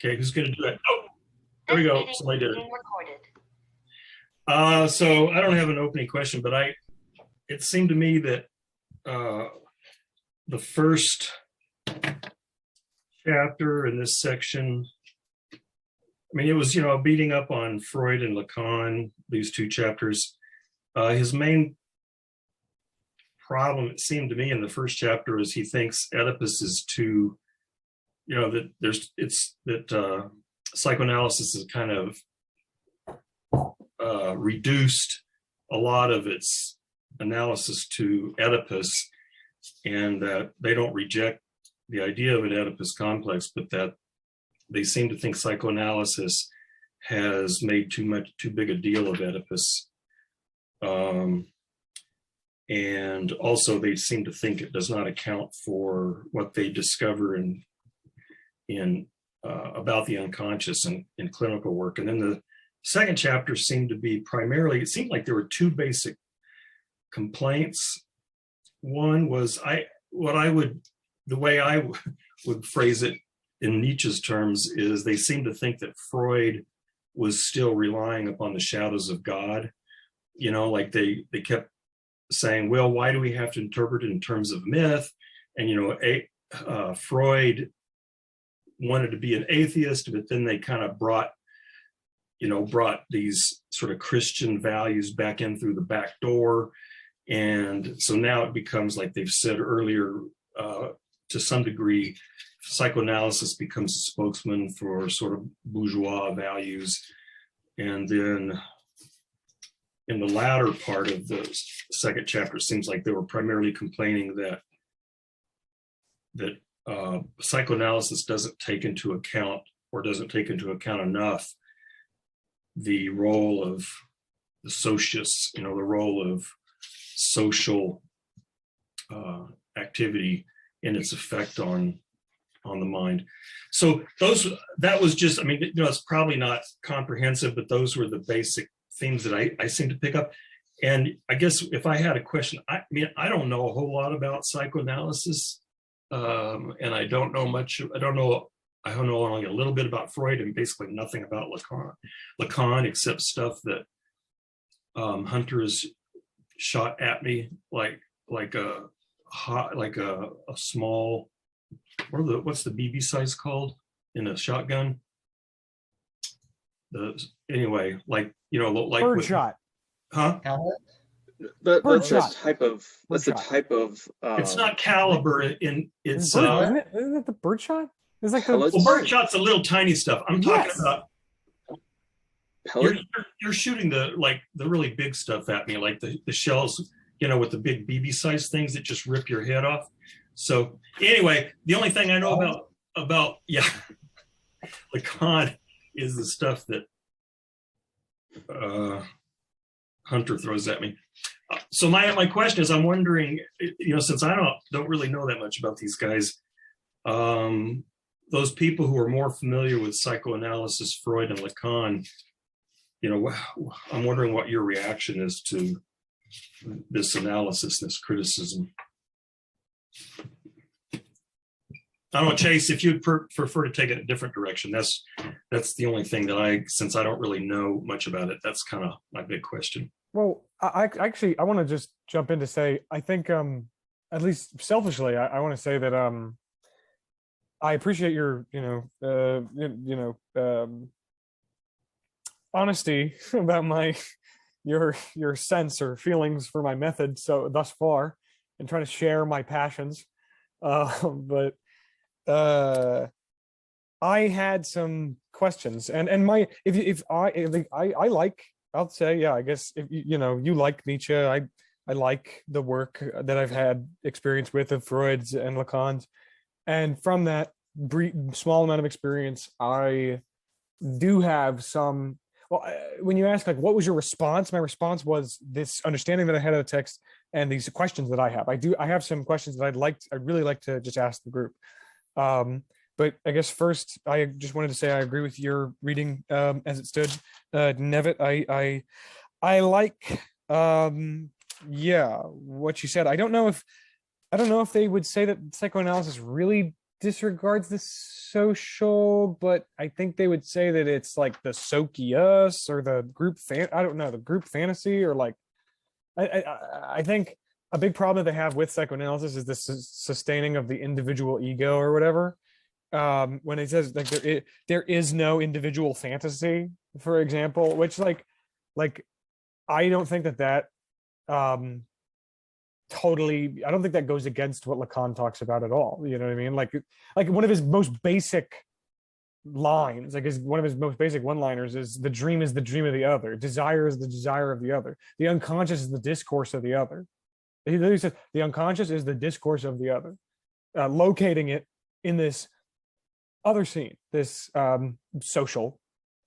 Okay, who's going to do it? Oh, there we go. Somebody did it. So I don't have an opening question, but it seemed to me that the first chapter in this section, I mean, it was, beating up on Freud and Lacan, these two chapters. His main problem, it seemed to me, in the first chapter is he thinks Oedipus is too, that psychoanalysis is kind of reduced a lot of its analysis to Oedipus, and that they don't reject the idea of an Oedipus complex, but that they seem to think psychoanalysis has made too big a deal of Oedipus. And also they seem to think it does not account for what they discover in about the unconscious in clinical work. And then the second chapter seemed to be primarily, it seemed like there were two basic complaints. One was the way I would phrase it in Nietzsche's terms is they seem to think that Freud was still relying upon the shadows of God. Like they kept saying, well, why do we have to interpret it in terms of myth? And, Freud wanted to be an atheist, but then they kind of brought these sort of Christian values back in through the back door. And so now it becomes, like they've said earlier, to some degree, psychoanalysis becomes a spokesman for sort of bourgeois values. And then in the latter part of the second chapter, it seems like they were primarily complaining that psychoanalysis doesn't take into account enough the role of the socius, the role of social activity in its effect on the mind. So that was just, it's probably not comprehensive, but those were the basic themes that I seem to pick up. And I guess if I had a question, I don't know a whole lot about psychoanalysis, and I don't know much. I know only a little bit about Freud and basically nothing about Lacan except stuff that Hunter has shot at me, like a small, what's the BB size called in a shotgun? Bird shot. Huh? That's a type of. It's not caliber. Isn't it the bird shot? It's like bird shot's a little tiny stuff. I'm talking about. You're shooting the really big stuff at me, like the shells, with the big BB size things that just rip your head off. So anyway, the only thing I know about Lacan is the stuff that Hunter throws at me. So my question is, I'm wondering, since I don't really know that much about these guys, those people who are more familiar with psychoanalysis, Freud and Lacan, I'm wondering what your reaction is to this analysis, this criticism. I don't know, Chase, if you'd prefer to take it a different direction, that's the only thing that since I don't really know much about it, that's kind of my big question. Well, I want to just jump in to say, I think, at least selfishly, I want to say that I appreciate your, honesty about your sense or feelings for my method thus far, and trying to share my passions. But I had some questions, and I'll say, yeah, I guess if you like Nietzsche, I like the work that I've had experience with of Freud's and Lacan's, and from that small amount of experience, I do have some. Well, when you ask what was your response, my response was this understanding that I had of the text and these questions that I have. I have some questions that I'd really like to just ask the group. But I guess first, I just wanted to say I agree with your reading as it stood, Nevitt. I like, what you said. I don't know if they would say that psychoanalysis really disregards the social, but I think they would say that it's like the Sokius or the group I don't know, the group fantasy, or like I think a big problem that they have with psychoanalysis is the sustaining of the individual ego or whatever. When it says like there is no individual fantasy, for example, which like I don't think that totally, I don't think that goes against what Lacan talks about at all. You know what I mean? Like one of his most basic lines, like one of his most basic one-liners is the dream is the dream of the other, desire is the desire of the other, the unconscious is the discourse of the other. He literally says the unconscious is the discourse of the other, locating it in this other scene, this social,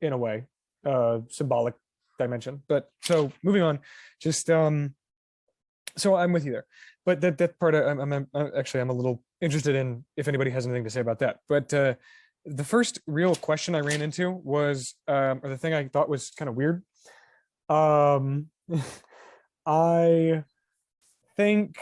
in a way, symbolic dimension. But so moving on, just so I'm with you there, but that part I'm actually I'm a little interested in if anybody has anything to say about that. But the first real question I ran into was, or the thing I thought was kind of weird. I think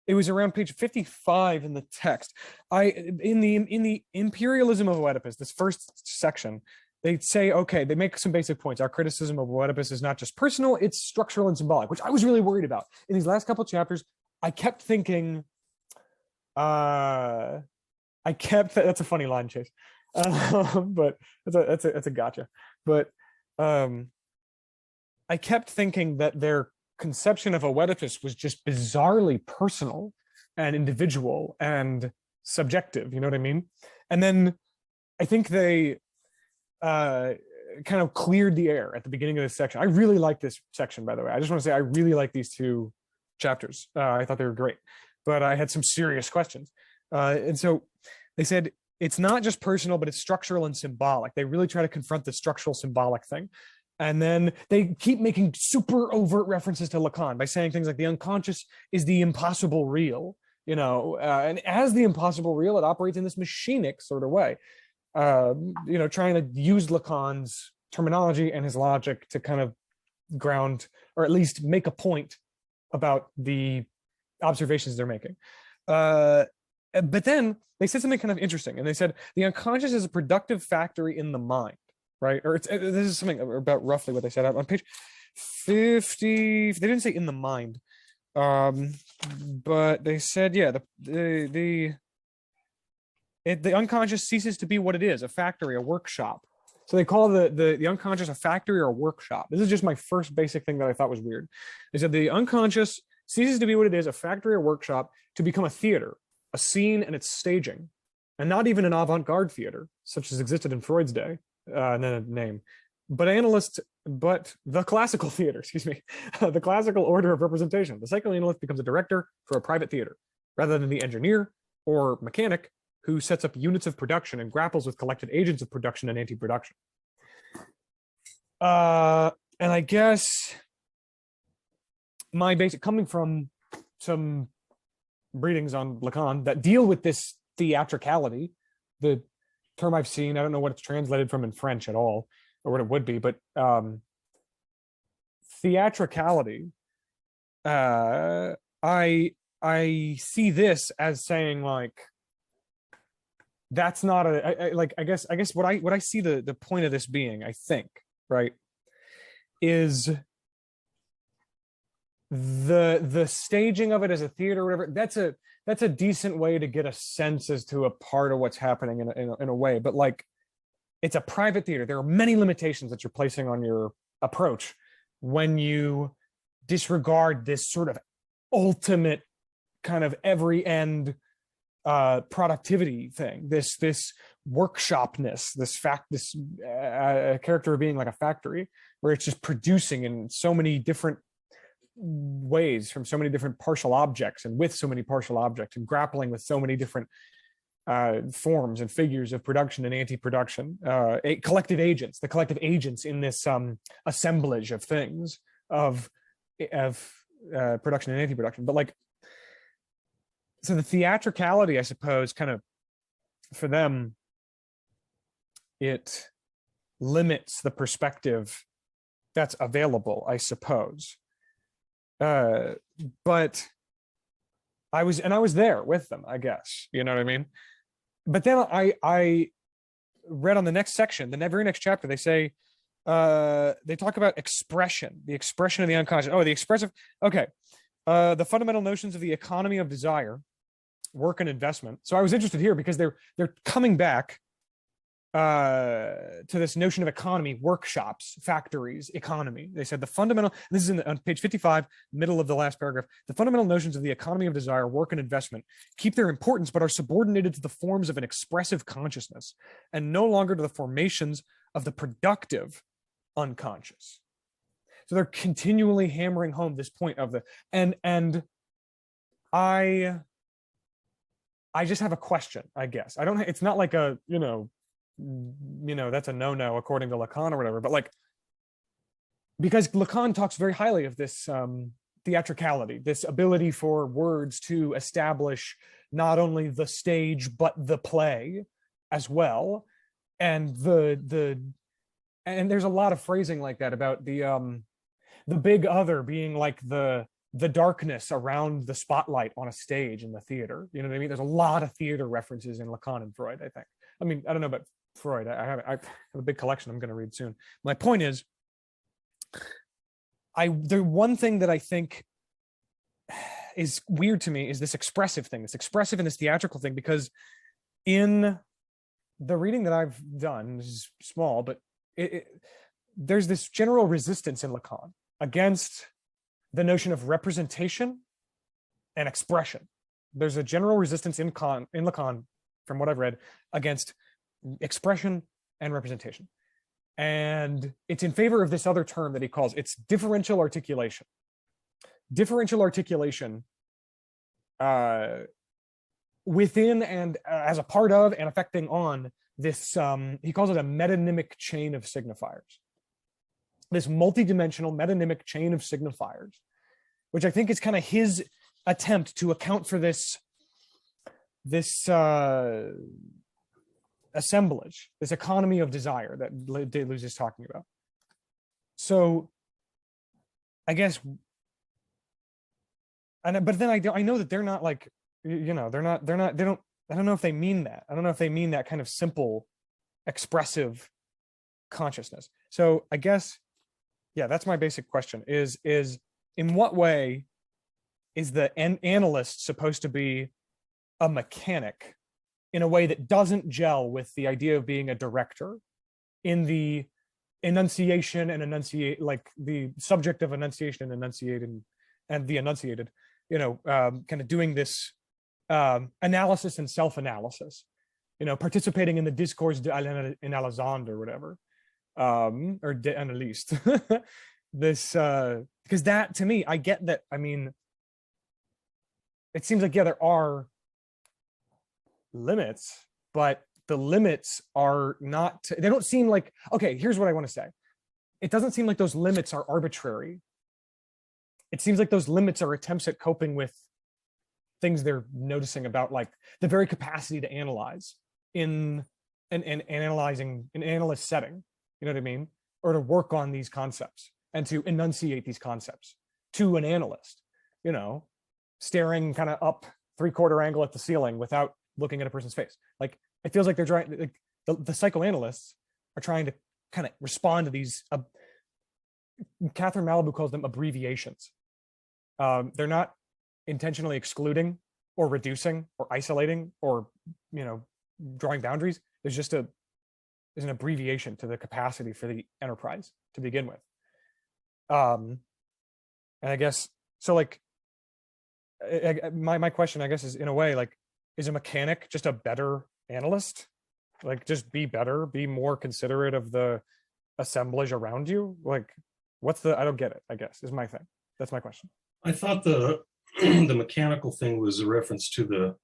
it was around page 55 in the text. In the Imperialism of Oedipus, this first section, they say, okay, they make some basic points. Our criticism of Oedipus is not just personal, it's structural and symbolic, which I was really worried about. In these last couple of chapters, I kept thinking, that's a funny line, Chase. But that's a gotcha. But I kept thinking that their conception of Oedipus was just bizarrely personal and individual and subjective, you know what I mean? And then I think they kind of cleared the air at the beginning of this section. I really like this section, by the way. I just want to say I really like these two chapters. I thought they were great, but I had some serious questions. And so they said, it's not just personal, but it's structural and symbolic. They really try to confront the structural symbolic thing. And then they keep making super overt references to Lacan by saying things like the unconscious is the impossible real, you know, and as the impossible real, it operates in this machinic sort of way, you know, trying to use Lacan's terminology and his logic to kind of ground, or at least make a point about the observations they're making. But then they said something kind of interesting, and they said the unconscious is a productive factory in the mind, right? Or this is something about roughly what they said on page 50. They didn't say in the mind, but they said, yeah, the unconscious ceases to be what it is, a factory, a workshop. So they call the unconscious a factory or a workshop. This is just my first basic thing that I thought was weird. They said the unconscious ceases to be what it is, a factory or workshop, to become a theater, a scene and its staging, and not even an avant-garde theater, such as existed in Freud's day, and then a name, but the classical theater, excuse me, the classical order of representation. The psychoanalyst becomes a director for a private theater, rather than the engineer or mechanic who sets up units of production and grapples with collected agents of production and anti-production. And I guess my basic, coming from some readings on Lacan that deal with this theatricality, the term I've seen, I don't know what it's translated from in French at all, or what it would be, but theatricality, I see this as saying like, that's not I guess what I see the point of this being, I think, right, is the staging of it as a theater or whatever. That's a decent way to get a sense as to a part of what's happening in a way, but like, it's a private theater. There are many limitations that you're placing on your approach when you disregard this sort of ultimate kind of every end productivity thing, this workshopness, this character of being like a factory where it's just producing in so many different ways from so many different partial objects and with so many partial objects and grappling with so many different forms and figures of production and anti-production, the collective agents in this assemblage of things of production and anti-production. But like, so the theatricality, I suppose, kind of for them, it limits the perspective that's available, I suppose. But I was there with them, I guess, you know what I mean? but then I read on the next section, the very next chapter, they say, they talk about expression, the expression of the unconscious. Oh, the expressive. Okay. The fundamental notions of the economy of desire, work and investment. So I was interested here because they're coming back to this notion of economy, workshops, factories, economy. They said the fundamental, this is on page 55, middle of the last paragraph, the fundamental notions of the economy of desire, work and investment keep their importance, but are subordinated to the forms of an expressive consciousness and no longer to the formations of the productive unconscious. So they're continually hammering home this point of the, and I just have a question, I guess. I don't, it's not like a, that's a no-no according to Lacan or whatever, but like, because Lacan talks very highly of this theatricality, this ability for words to establish not only the stage, but the play as well. And and there's a lot of phrasing like that about the big other being like the darkness around the spotlight on a stage in the theater. You know what I mean? There's a lot of theater references in Lacan and Freud, I think. I mean, I don't know about Freud. I have a big collection I'm going to read soon. My point is, the one thing that I think is weird to me is this expressive thing, this expressive and this theatrical thing, because in the reading that I've done, this is small, but there's this general resistance in Lacan against the notion of representation and expression. There's a general resistance in Lacan, from what I've read, against expression and representation. And it's in favor of this other term that he calls, it's differential articulation. Differential articulation within and as a part of and affecting on this, he calls it a metonymic chain of signifiers. This multidimensional metonymic chain of signifiers, which I think is kind of his attempt to account for this assemblage, this economy of desire that Deleuze is talking about. So I guess, but then I know that they're not like, they don't, I don't know if they mean that. I don't know if they mean that kind of simple expressive consciousness. So I guess, yeah, that's my basic question is in what way is the analyst supposed to be a mechanic in a way that doesn't gel with the idea of being a director in the enunciation and enunciate, like the subject of enunciation and enunciating and the enunciated, kind of doing this analysis and self-analysis, participating in the discourse d'analyse or whatever, or d'analyste. This, because that to me, I get that. I mean, it seems like, yeah, there are limits, but the limits are not, they don't seem like, okay, here's what I want to say. It doesn't seem like those limits are arbitrary. It seems like those limits are attempts at coping with things they're noticing about, like the very capacity to analyze in an analyzing an analyst setting, you know what I mean? Or to work on these concepts and to enunciate these concepts to an analyst, staring kind of up 3/4 angle at the ceiling without looking at a person's face. Like, it feels like they're trying, like, the psychoanalysts are trying to kind of respond to these, Catherine Malibu calls them abbreviations. They're not intentionally excluding or reducing or isolating or, drawing boundaries. There's an abbreviation to the capacity for the enterprise to begin with. And I guess, so like, my question, I guess, is in a way, like, is a mechanic just a better analyst? Like, just be better, be more considerate of the assemblage around you? Like, I don't get it, I guess, is my thing. That's my question. I thought the the mechanical thing was a reference to the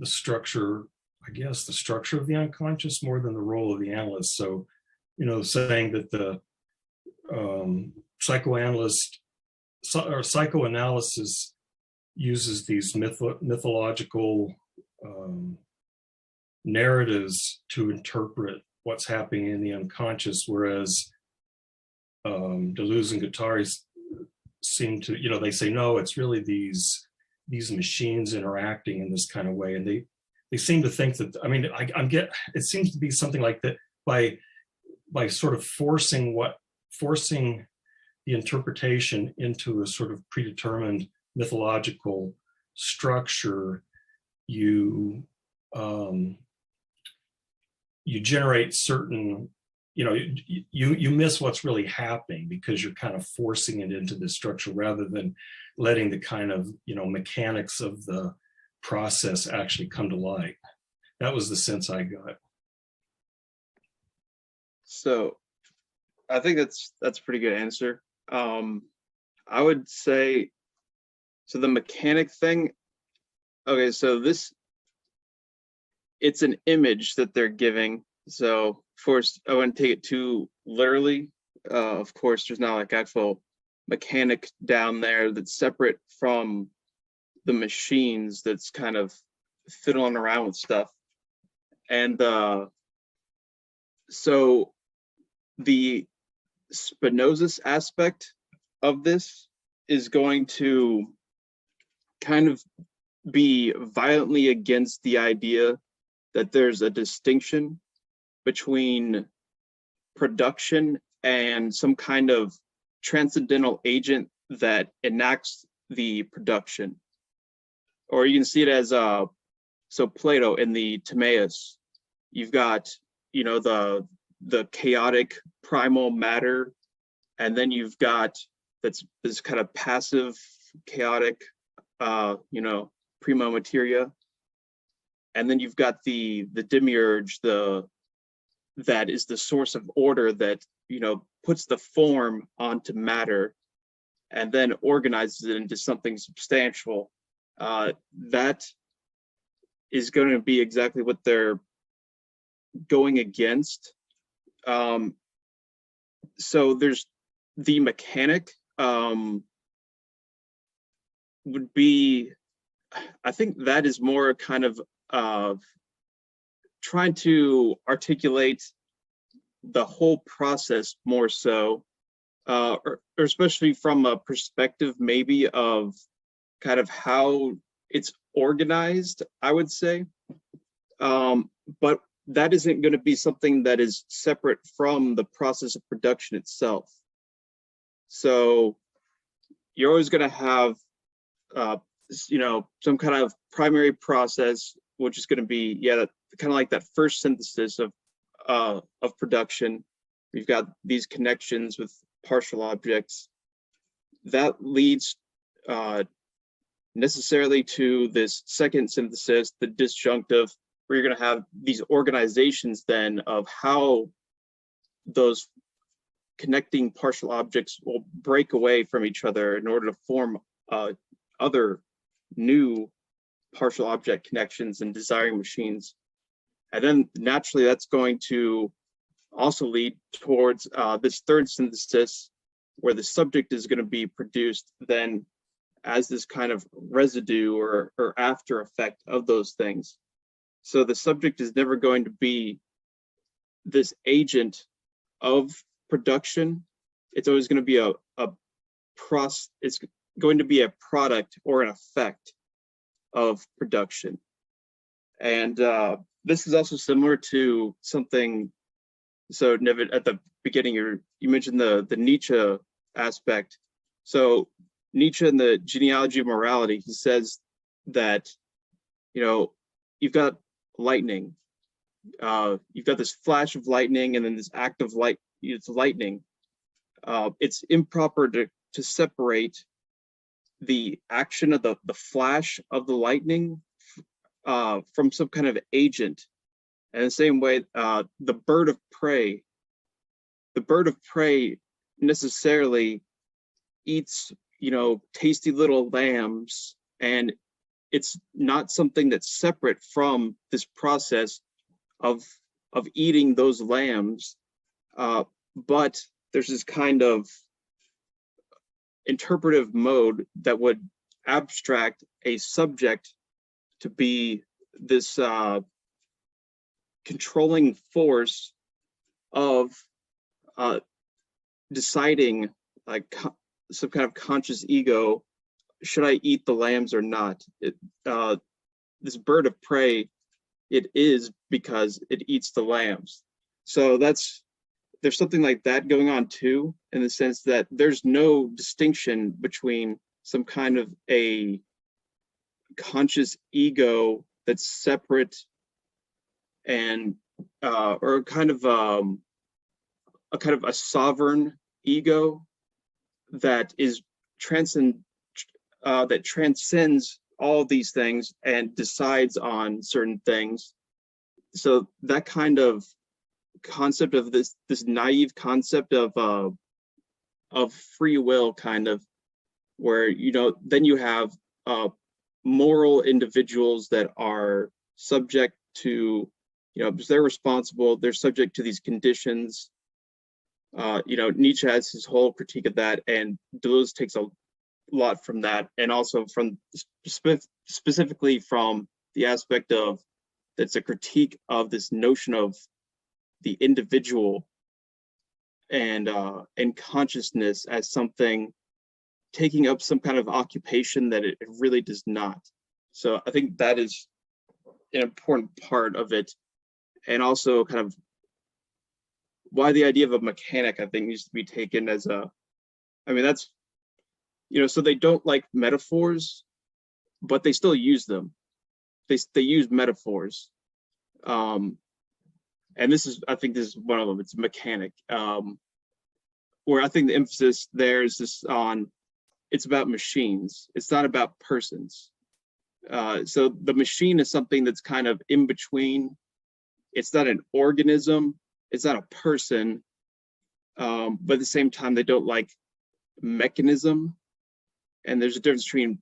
structure, I guess, the structure of the unconscious more than the role of the analyst. So, saying that the psychoanalysis uses these mythological narratives to interpret what's happening in the unconscious, whereas Deleuze and Guattari seem to, they say, no, it's really these machines interacting in this kind of way. And they seem to think that, I mean, it seems to be something like that by sort of forcing the interpretation into a sort of predetermined mythological structure, you generate certain, you miss what's really happening because you're kind of forcing it into this structure rather than letting the kind of, mechanics of the process actually come to light. That was the sense I got. So I think that's a pretty good answer. I would say, so the mechanic thing, okay, so it's an image that they're giving. So first, I wouldn't take it too literally. Of course, there's not like actual mechanic down there that's separate from the machines that's kind of fiddling around with stuff. And so the Spinoza's aspect of this is going to kind of be violently against the idea that there's a distinction between production and some kind of transcendental agent that enacts the production. Or you can see it as so Plato in the Timaeus, you've got the chaotic primal matter, and then you've got this kind of passive chaotic prima materia, and then you've got the demiurge, that is the source of order that puts the form onto matter and then organizes it into something substantial. That is going to be exactly what they're going against. So there's the mechanic would be, I think that is more kind of trying to articulate the whole process more so, or especially from a perspective maybe of kind of how it's organized, I would say. But that isn't going to be something that is separate from the process of production itself. So you're always going to have, some kind of primary process, which is going to be, kind of like that first synthesis of production. We've got these connections with partial objects that leads necessarily to this second synthesis, the disjunctive, where you're going to have these organizations then of how those connecting partial objects will break away from each other in order to form other new partial object connections and desiring machines. And then naturally that's going to also lead towards this third synthesis, where the subject is going to be produced then as this kind of residue or after effect of those things. So the subject is never going to be this agent of production. It's always going to be it's going to be a product or an effect of production. And this is also similar to something, so Nevid, at the beginning you mentioned the Nietzsche aspect. So Nietzsche in the Genealogy of Morality, he says that, you've got lightning, you've got this flash of lightning and then this act of light, it's lightning. It's improper to separate the action of the flash of the lightning from some kind of agent. And the same way, the bird of prey necessarily eats, tasty little lambs, and it's not something that's separate from this process of eating those lambs, but there's this kind of interpretive mode that would abstract a subject to be this controlling force of deciding, like some kind of conscious ego, should I eat the lambs or not? This bird of prey it is because it eats the lambs. So there's something like that going on too, in the sense that there's no distinction between some kind of a conscious ego that's separate and or a kind of a sovereign ego that is that transcends all these things and decides on certain things. So that kind of concept of this naive concept of free will, kind of, where, you know, then you have moral individuals that are subject to, you know, because they're responsible, they're subject to these conditions. You know, Nietzsche has his whole critique of that, and Deleuze takes a lot from that, and also from specifically from the aspect of that's a critique of this notion of the individual and consciousness as something taking up some kind of occupation that it really does not. So I think that is an important part of it, and also kind of why the idea of a mechanic, I think, needs to be taken as a, I mean, that's, you know, so they don't like metaphors, but they still use them. They use metaphors. And this is, I think this is one of them, it's a mechanic. Where I think the emphasis there is just on, it's about machines. It's not about persons. So the machine is something that's kind of in between. It's not an organism. It's not a person. But at the same time, they don't like mechanism. And there's a difference between,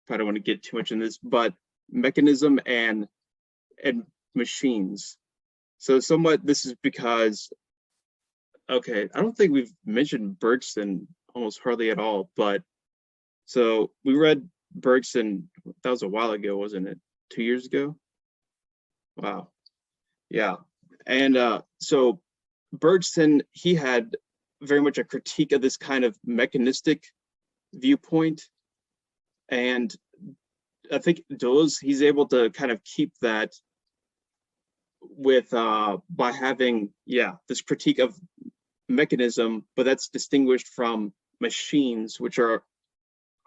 I don't want to get too much in this, but mechanism and machines. So somewhat this is because, okay, I don't think we've mentioned Bergson almost hardly at all, but so we read Bergson, that was a while ago, wasn't it? 2 years ago? Wow. Yeah. And so Bergson, he had very much a critique of this kind of mechanistic viewpoint. And I think Deleuze, he's able to kind of keep that with by having, yeah, this critique of mechanism, but that's distinguished from machines, which are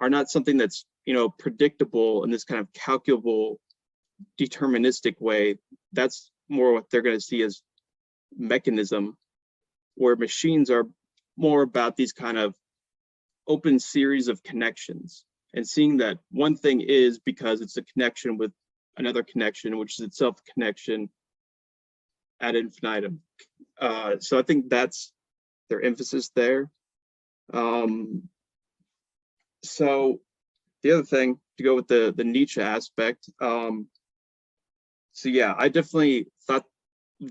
not something that's, you know, predictable in this kind of calculable, deterministic way. That's more what they're going to see as mechanism, where machines are more about these kind of open series of connections, and seeing that one thing is because it's a connection with another connection, which is itself a connection ad infinitum. So I think that's their emphasis there. So the other thing, to go with the Nietzsche aspect, so yeah, I definitely thought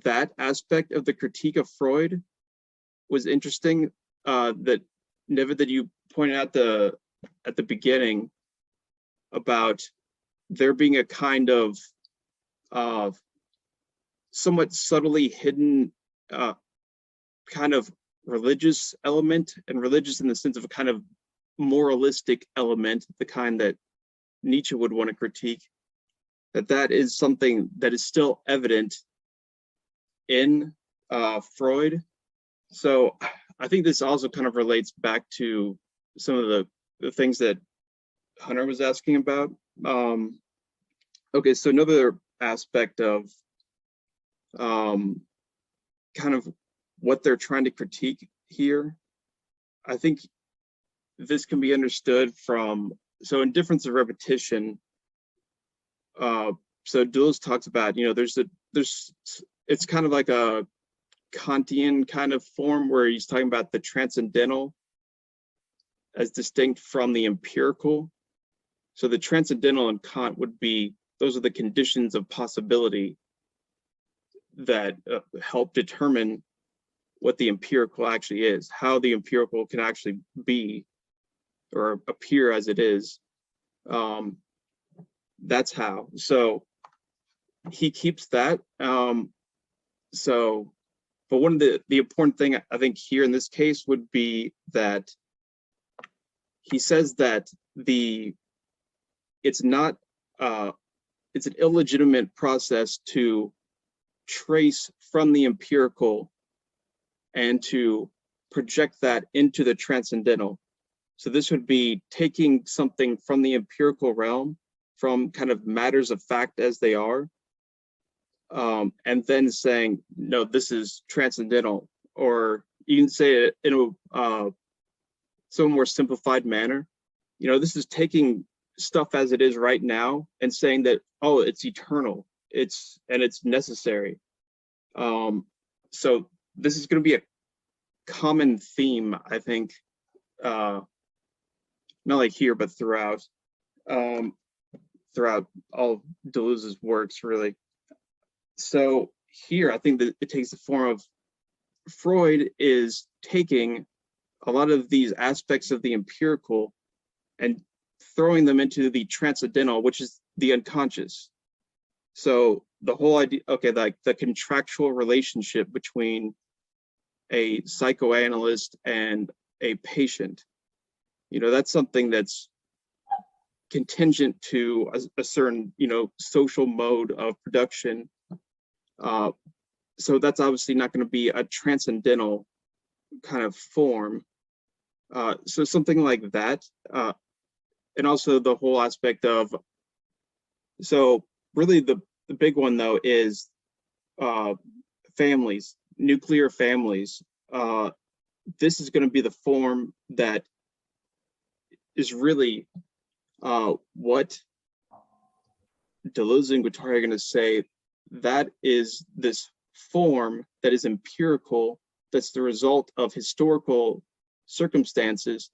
that aspect of the critique of Freud was interesting. That Never, that you pointed out at the beginning about there being a kind of somewhat subtly hidden kind of religious element, and religious in the sense of a kind of moralistic element, the kind that Nietzsche would want to critique, that is something that is still evident in Freud. So I think this also kind of relates back to some of the things that Hunter was asking about. Okay, so another aspect of kind of what they're trying to critique here, I think this can be understood from, so Indifference of Repetition, so Deleuze talks about, you know, it's kind of like a Kantian kind of form where he's talking about the transcendental as distinct from the empirical. So the transcendental in Kant would be, those are the conditions of possibility that help determine what the empirical actually is, how the empirical can actually be or appear as it is. That's how. So he keeps that. But one of the important thing I think here in this case would be that he says that it's not it's an illegitimate process to trace from the empirical and to project that into the transcendental. So this would be taking something from the empirical realm, from kind of matters of fact as they are, and then saying, no, this is transcendental, or you can say it in a some more simplified manner. You know, this is taking stuff as it is right now and saying that, oh, it's eternal, it's necessary. So this is going to be a common theme, I think, not like here, but throughout all of Deleuze's works, really. So here, I think that it takes the form of Freud is taking a lot of these aspects of the empirical and throwing them into the transcendental, which is the unconscious. So the whole idea, okay, like the contractual relationship between a psychoanalyst and a patient, you know, that's something that's contingent to a certain, you know, social mode of production. So that's obviously not going to be a transcendental kind of form. So something like that. And also the whole aspect of, so really the big one though is families, nuclear families. This is going to be the form that is really what Deleuze and Guattari are going to say, that is this form that is empirical, that's the result of historical circumstances,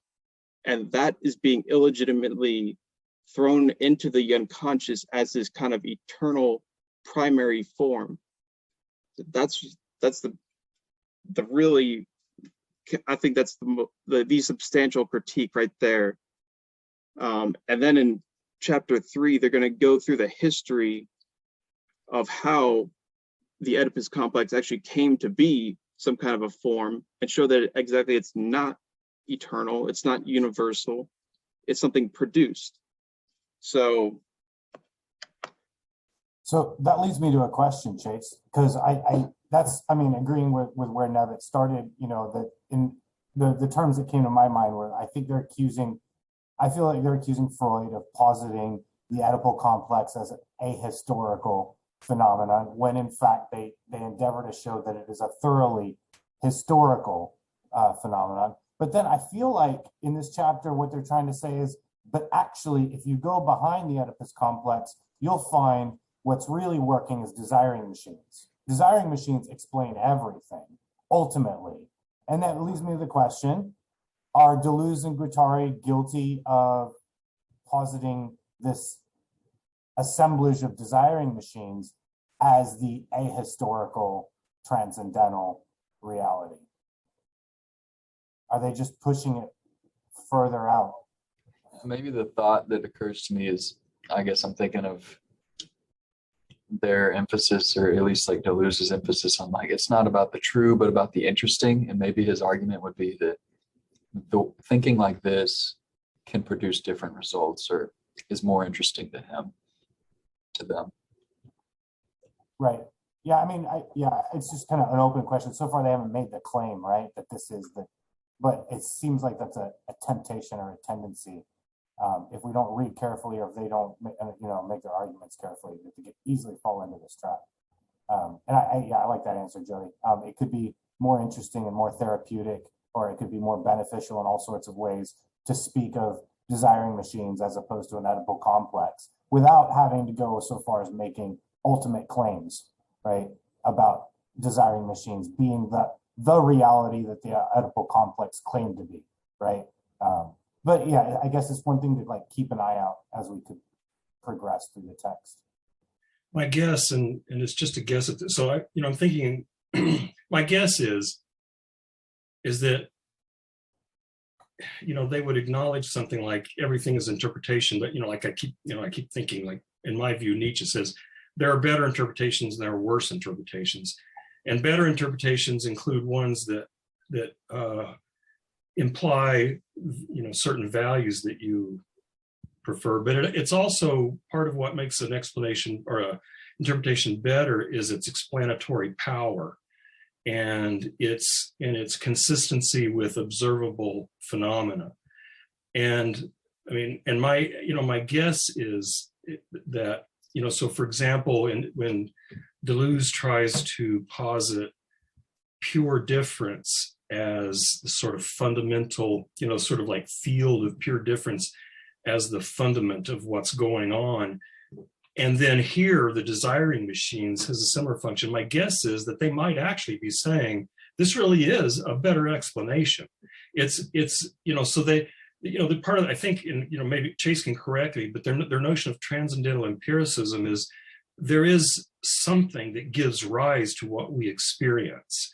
and that is being illegitimately thrown into the unconscious as this kind of eternal primary form. That's the really, I think that's the substantial critique right there. And then in chapter 3, they're going to go through the history of how the Oedipus complex actually came to be some kind of a form, and show that exactly it's not eternal, it's not universal, it's something produced. So that leads me to a question, Chase, because I mean, agreeing with where Nevitt started, you know, that in the terms that came to my mind were, I feel like they're accusing Freud of positing the Oedipal complex as a historical phenomenon, when in fact they endeavor to show that it is a thoroughly historical phenomenon. But then I feel like in this chapter, what they're trying to say is, but actually, if you go behind the Oedipus complex, you'll find what's really working is desiring machines. Desiring machines explain everything, ultimately. And that leads me to the question, are Deleuze and Guattari guilty of positing this assemblage of desiring machines as the ahistorical transcendental reality? Are they just pushing it further out? Maybe the thought that occurs to me is, I guess I'm thinking of their emphasis, or at least like Deleuze's emphasis on, like, it's not about the true, but about the interesting. And maybe his argument would be that thinking like this can produce different results, or is more interesting to them. Right. Yeah, I mean, it's just kind of an open question. So far, they haven't made the claim, right, that this is but it seems like that's a temptation or a tendency. If we don't read carefully, or if they don't, make their arguments carefully, they could easily fall into this trap. And I like that answer, Jody. It could be more interesting and more therapeutic, or it could be more beneficial in all sorts of ways to speak of desiring machines as opposed to an Oedipal complex, without having to go so far as making ultimate claims, right, about desiring machines being the reality that the Oedipal complex claimed to be, right? But yeah, I guess it's one thing to like keep an eye out as we could progress through the text. My guess, and it's just a guess at this, so I'm thinking, my guess is that they would acknowledge something like everything is interpretation, but like I keep thinking, like, in my view, Nietzsche says there are better interpretations and there are worse interpretations, and better interpretations include ones that imply certain values that you prefer, but it's also part of what makes an explanation or a interpretation better is its explanatory power and its consistency with observable phenomena. And I mean, and my guess is that, so for example, when Deleuze tries to posit pure difference as the sort of fundamental, sort of like field of pure difference as the fundament of what's going on. And then here, the desiring machines has a similar function. My guess is that they might actually be saying, this really is a better explanation. It's so they, the part of, I think, maybe Chase can correct me, but their notion of transcendental empiricism is there is something that gives rise to what we experience.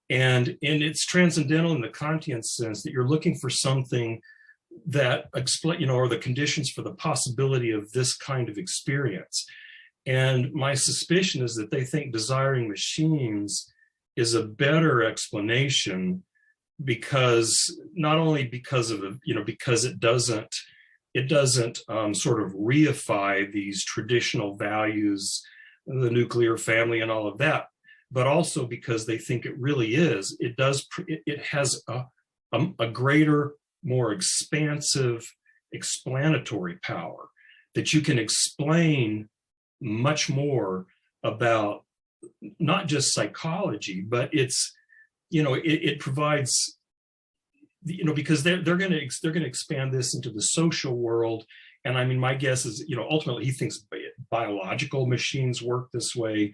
And it's transcendental in the Kantian sense that you're looking for something that explain, or the conditions for the possibility of this kind of experience. And my suspicion is that they think desiring machines is a better explanation because not only because of, because it doesn't sort of reify these traditional values, the nuclear family and all of that, but also because they think it really is, it has a greater, more expansive explanatory power that you can explain much more about not just psychology, but it's, it provides, because they're going to expand this into the social world. And I mean, my guess is, ultimately he thinks biological machines work this way.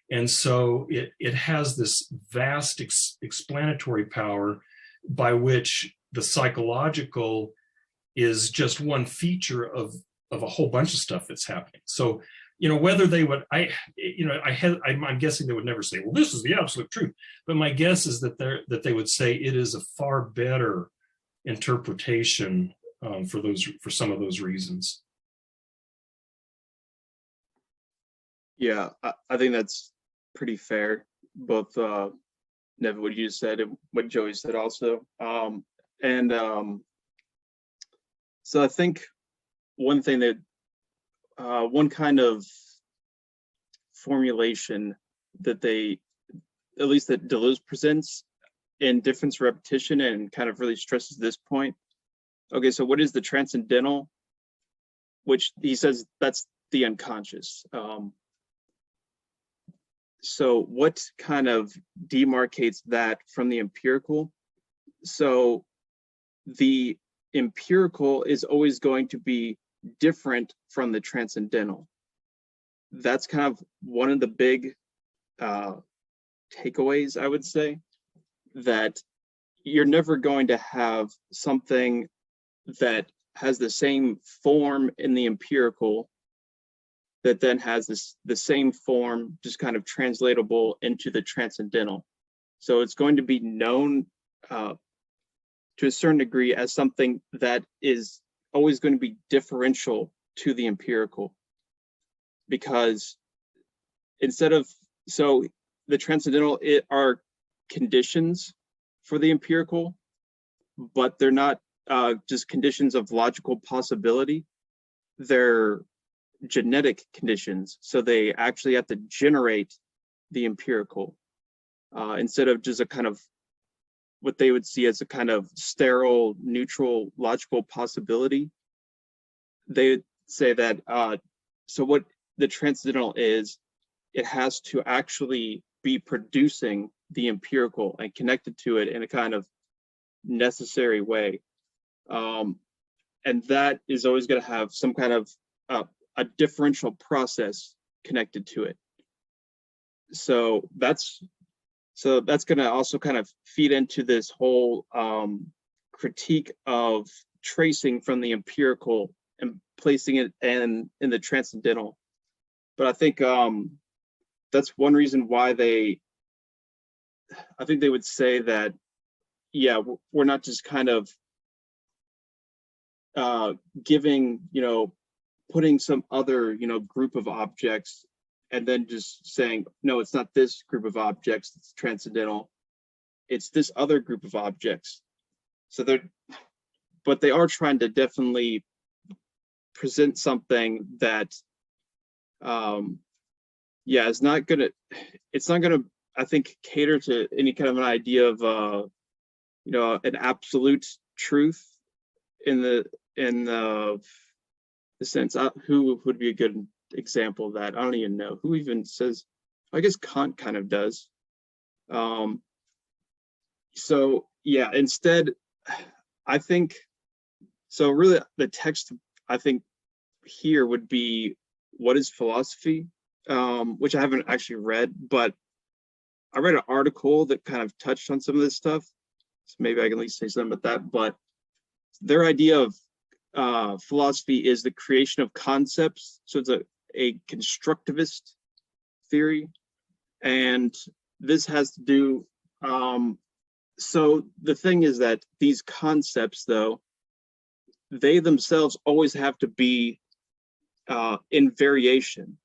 And so it has this vast explanatory power by which the psychological is just one feature of a whole bunch of stuff that's happening. So, whether they would, I'm guessing they would never say, well, this is the absolute truth. But my guess is that they would say it is a far better interpretation for some of those reasons. Yeah, I think that's pretty fair. Both Nevin, what you said and what Joey said also. So I think one thing that one kind of formulation that at least that Deleuze presents in Difference of Repetition and kind of really stresses this point. Okay, so what is the transcendental? Which he says that's the unconscious. So what kind of demarcates that from the empirical? So the empirical is always going to be different from the transcendental. That's kind of one of the big takeaways, I would say, that you're never going to have something that has the same form in the empirical that then has the same form, just kind of translatable into the transcendental. So it's going to be known to a certain degree as something that is always going to be differential to the empirical. Because so the transcendental are conditions for the empirical, but they're not just conditions of logical possibility. They're genetic conditions, so they actually have to generate the empirical instead of just a kind of what they would see as a kind of sterile, neutral, logical possibility. They say that so what the transcendental is, it has to actually be producing the empirical and connected to it in a kind of necessary way, and that is always going to have some kind of a differential process connected to it. So that's going to also kind of feed into this whole critique of tracing from the empirical and placing it in the transcendental. But I think that's one reason why I think they would say that, yeah, we're not just kind of giving, putting some other, group of objects and then just saying, no, it's not this group of objects that's transcendental, it's this other group of objects. So but they are trying to definitely present something that it's not gonna I think cater to any kind of an idea of an absolute truth in the sense. Who would be a good example of that? I don't even know who even says. I guess Kant kind of does. So yeah, instead, I think so. Really, the text I think here would be, what is philosophy? Which I haven't actually read, but I read an article that kind of touched on some of this stuff. So maybe I can at least say something about that. But their idea of philosophy is the creation of concepts. So it's a constructivist theory. And this has to do, so the thing is that these concepts, though, they themselves always have to be in variation.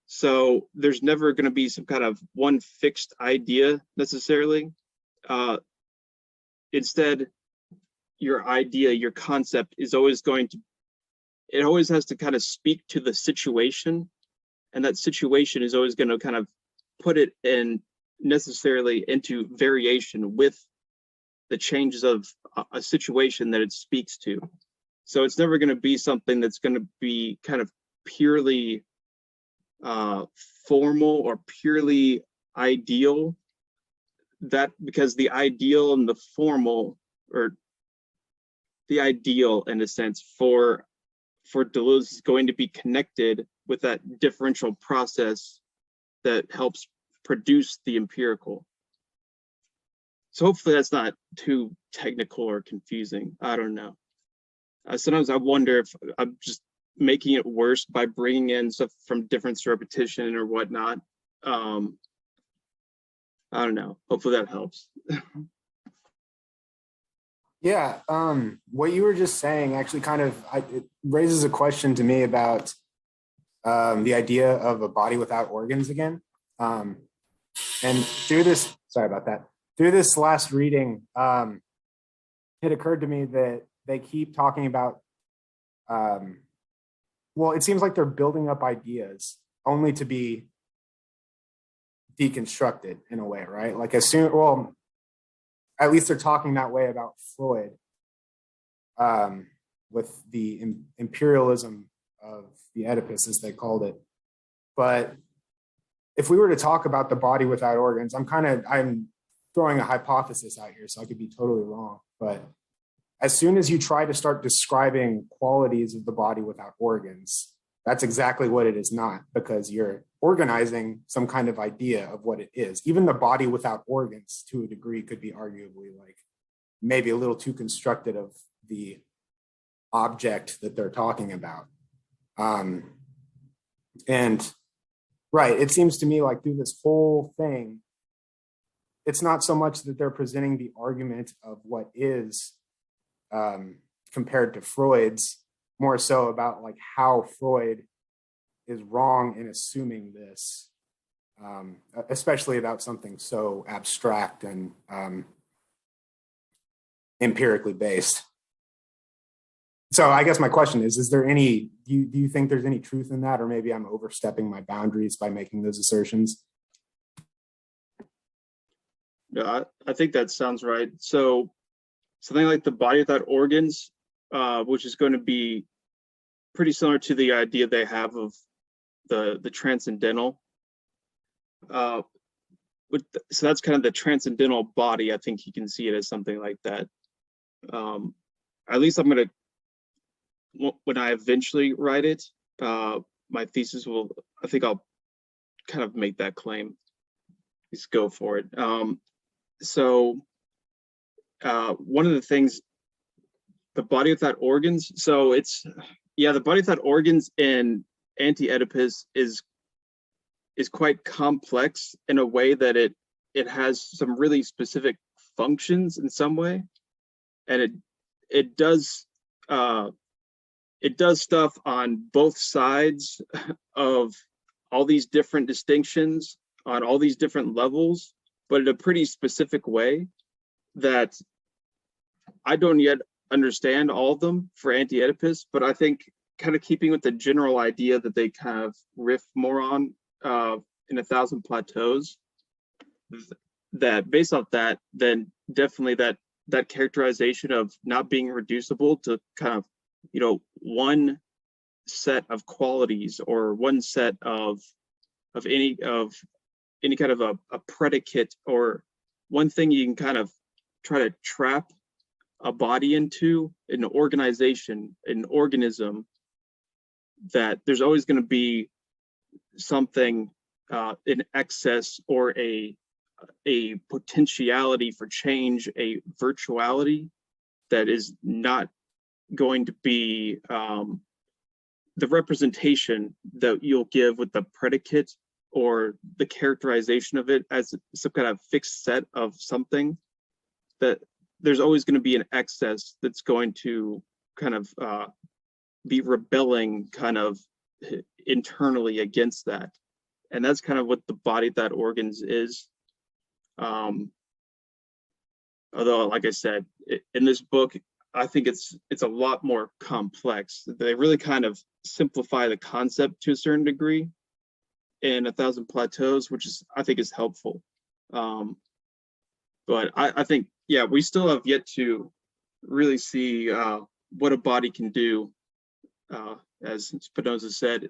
So there's never going to be some kind of one fixed idea necessarily. Instead, your idea, your concept is always it always has to kind of speak to the situation. And that situation is always going to kind of put it in necessarily into variation with the changes of a situation that it speaks to. So it's never going to be something that's going to be kind of purely formal or purely ideal. That because the ideal and the formal, or the ideal in a sense for Deleuze, is going to be connected with that differential process that helps produce the empirical. So hopefully that's not too technical or confusing. I don't know. Sometimes I wonder if I'm just making it worse by bringing in stuff from difference to repetition or whatnot. I don't know. Hopefully that helps. Yeah, what you were just saying actually it raises a question to me about the idea of a body without organs again. And through this, sorry about that, through this last reading, it occurred to me that they keep talking about, it seems like they're building up ideas only to be deconstructed in a way, right? Like at least they're talking that way about Freud, with the imperialism of the Oedipus, as they called it. But if we were to talk about the body without organs, I'm throwing a hypothesis out here, so I could be totally wrong. But as soon as you try to start describing qualities of the body without organs, that's exactly what it is not, because you're organizing some kind of idea of what it is. Even the body without organs, to a degree, could be arguably like maybe a little too constructed of the object that they're talking about. And right, it seems to me like through this whole thing, it's not so much that they're presenting the argument of what is compared to Freud's, more so about like how Freud is wrong in assuming this, especially about something so abstract and empirically based. So I guess my question is there any, do you think there's any truth in that, or maybe I'm overstepping my boundaries by making those assertions? No, I think that sounds right. So something like the body without organs, which is going to be pretty similar to the idea they have of the transcendental. So that's kind of the transcendental body. I think you can see it as something like that. At least I'm going to, when I eventually write it, my thesis I think I'll kind of make that claim. Just go for it. So one of the things, the body without organs. So the body without organs in Anti-Oedipus is quite complex in a way that it has some really specific functions in some way, and it does stuff on both sides of all these different distinctions on all these different levels, but in a pretty specific way that I don't yet understand all of them for Anti-Oedipus, but I think kind of keeping with the general idea that they kind of riff more on in 1,000 Plateaus, that based off that, then definitely that characterization of not being reducible to kind of, you know, one set of qualities or one set of any kind of a predicate or one thing you can kind of try to trap a body into, an organization, an organism, that there's always going to be something in excess or a potentiality for change, a virtuality that is not going to be the representation that you'll give with the predicate or the characterization of it as some kind of fixed set of something. That there's always going to be an excess that's going to kind of be rebelling kind of internally against that. And that's kind of what the body that organs is. Although, like I said, in this book, I think it's a lot more complex. They really kind of simplify the concept to a certain degree in 1,000 Plateaus, which is, I think, is helpful. But I think, yeah, we still have yet to really see what a body can do, as Spinoza said,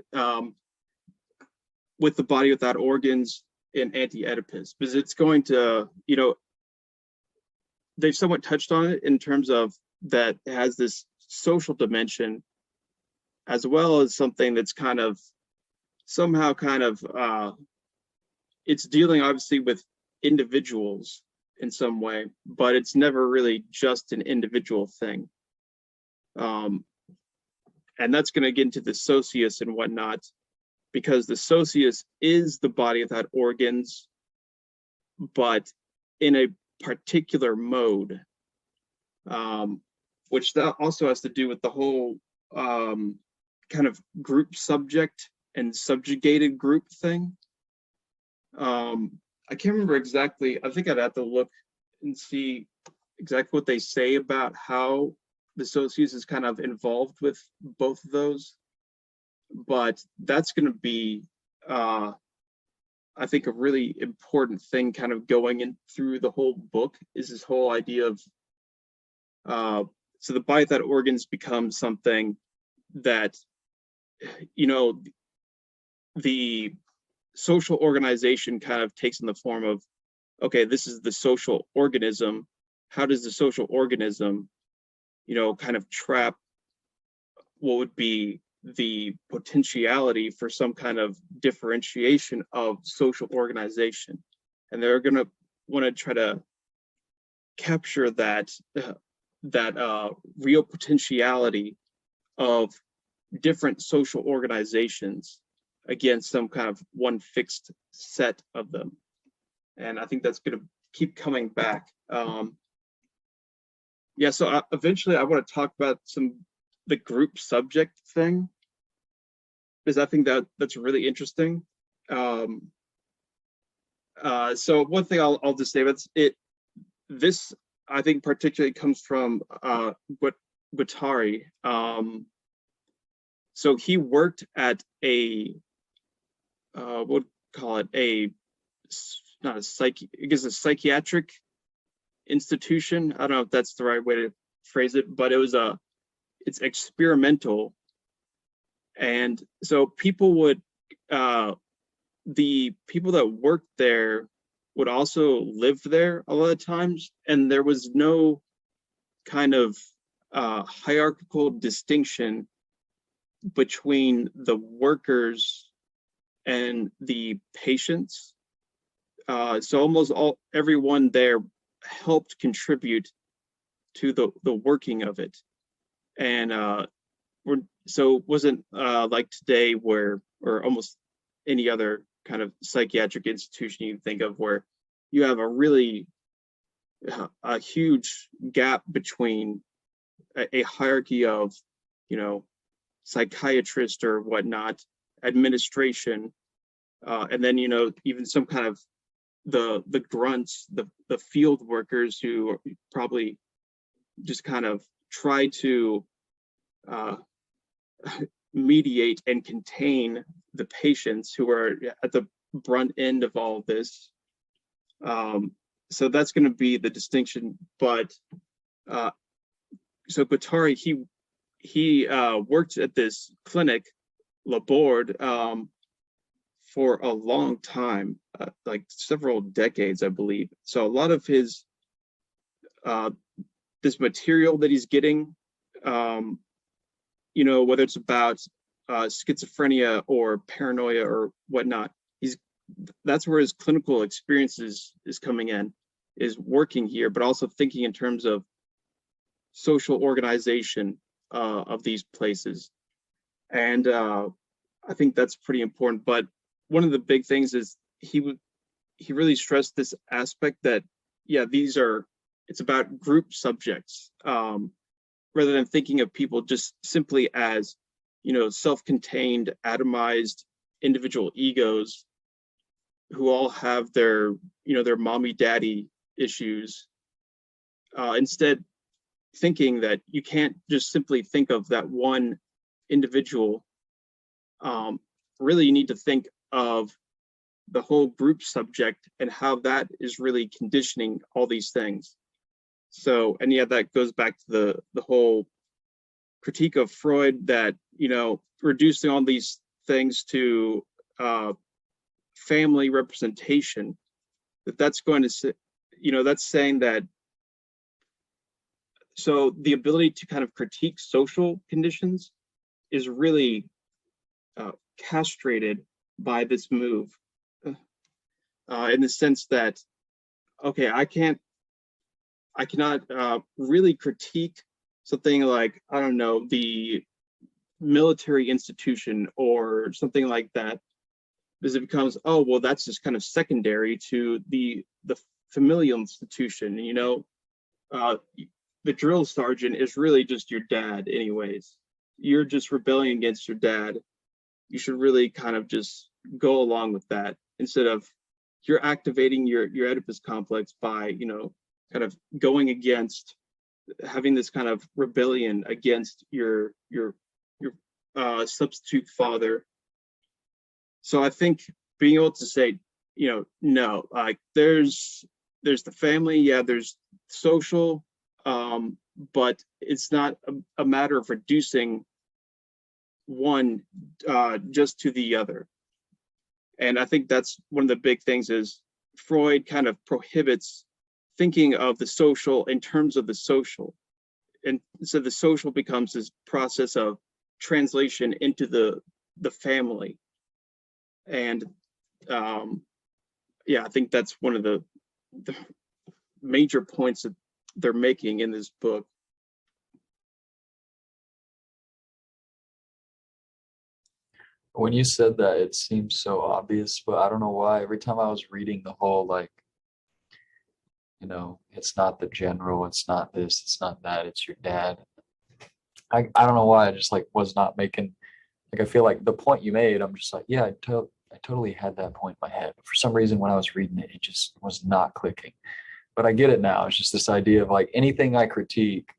with the body without organs in Anti-Oedipus, because it's going to, you know, they've somewhat touched on it in terms of that it has this social dimension, as well as something that's kind of somehow kind of it's dealing obviously with individuals in some way, but it's never really just an individual thing. And that's going to get into the socius and whatnot, because the socius is the body without organs, but in a particular mode, which that also has to do with the whole kind of group subject and subjugated group thing. I can't remember exactly. I think I'd have to look and see exactly what they say about how the socius is kind of involved with both of those. But that's going to be, I think, a really important thing kind of going in through the whole book, is this whole idea of, so the body without organs becomes something that, you know, the social organization kind of takes in the form of, okay, this is the social organism. How does the social organism, you know, kind of trap what would be the potentiality for some kind of differentiation of social organization? And they're going to want to try to capture that real potentiality of different social organizations against some kind of one fixed set of them. And I think that's going to keep coming back. Yeah, so eventually I want to talk about the group subject thing, because I think that's really interesting. So one thing I'll just say about it, this I think particularly comes from Guattari. So he worked at a what call it, not a a psychiatric institution. I don't know if that's the right way to phrase it, but it's experimental. And so people would, the people that worked there would also live there a lot of times, and there was no kind of hierarchical distinction between the workers and the patients. So almost everyone there helped contribute to the working of it. And so it wasn't like today or almost any other kind of psychiatric institution you think of, where you have a huge gap between a hierarchy of, you know, psychiatrist or whatnot, administration, and then, you know, even some kind of the grunts, the field workers who probably just kind of try to mediate and contain the patients who are at the brunt end of all of this. So that's going to be the distinction. But so Guattari, he worked at this clinic, Laborde, for a long time, like several decades, I believe. So a lot of his this material that he's getting, you know, whether it's about schizophrenia or paranoia or whatnot, that's where his clinical experience is coming in, is working here, but also thinking in terms of social organization of these places. And I think that's pretty important. But one of the big things is he really stressed this aspect that, yeah, it's about group subjects, rather than thinking of people just simply as, you know, self-contained, atomized individual egos who all have their, you know, their mommy daddy issues. Instead, thinking that you can't just simply think of that one individual. Really, you need to think of the whole group subject and how that is really conditioning all these things. So, and yeah, that goes back to the whole critique of Freud that, you know, reducing all these things to family representation, that's going to, you know, that's saying that, so the ability to kind of critique social conditions is really castrated by this move, in the sense that, okay, I cannot really critique something like, I don't know, the military institution or something like that, because it becomes, oh, well, that's just kind of secondary to the familial institution. You know, the drill sergeant is really just your dad anyways. You're just rebelling against your dad. You should really kind of just go along with that, instead of you're activating your Oedipus complex by, you know, kind of going against, having this kind of rebellion against your substitute father. So I think being able to say, you know, no, like there's the family, yeah, there's social, but it's not a matter of reducing one just to the other. And I think that's one of the big things, is Freud kind of prohibits thinking of the social in terms of the social. And so the social becomes this process of translation into the family. And yeah, I think that's one of the major points that they're making in this book. When you said that, it seems so obvious, but I don't know why. Every time I was reading the whole, like, you know, it's not the general, it's not this, it's not that, it's your dad. I don't know why. I just like was not making, like, I feel like the point you made, I'm just like, yeah, I totally had that point in my head. But for some reason, when I was reading it, it just was not clicking. But I get it now. It's just this idea of like anything I critique,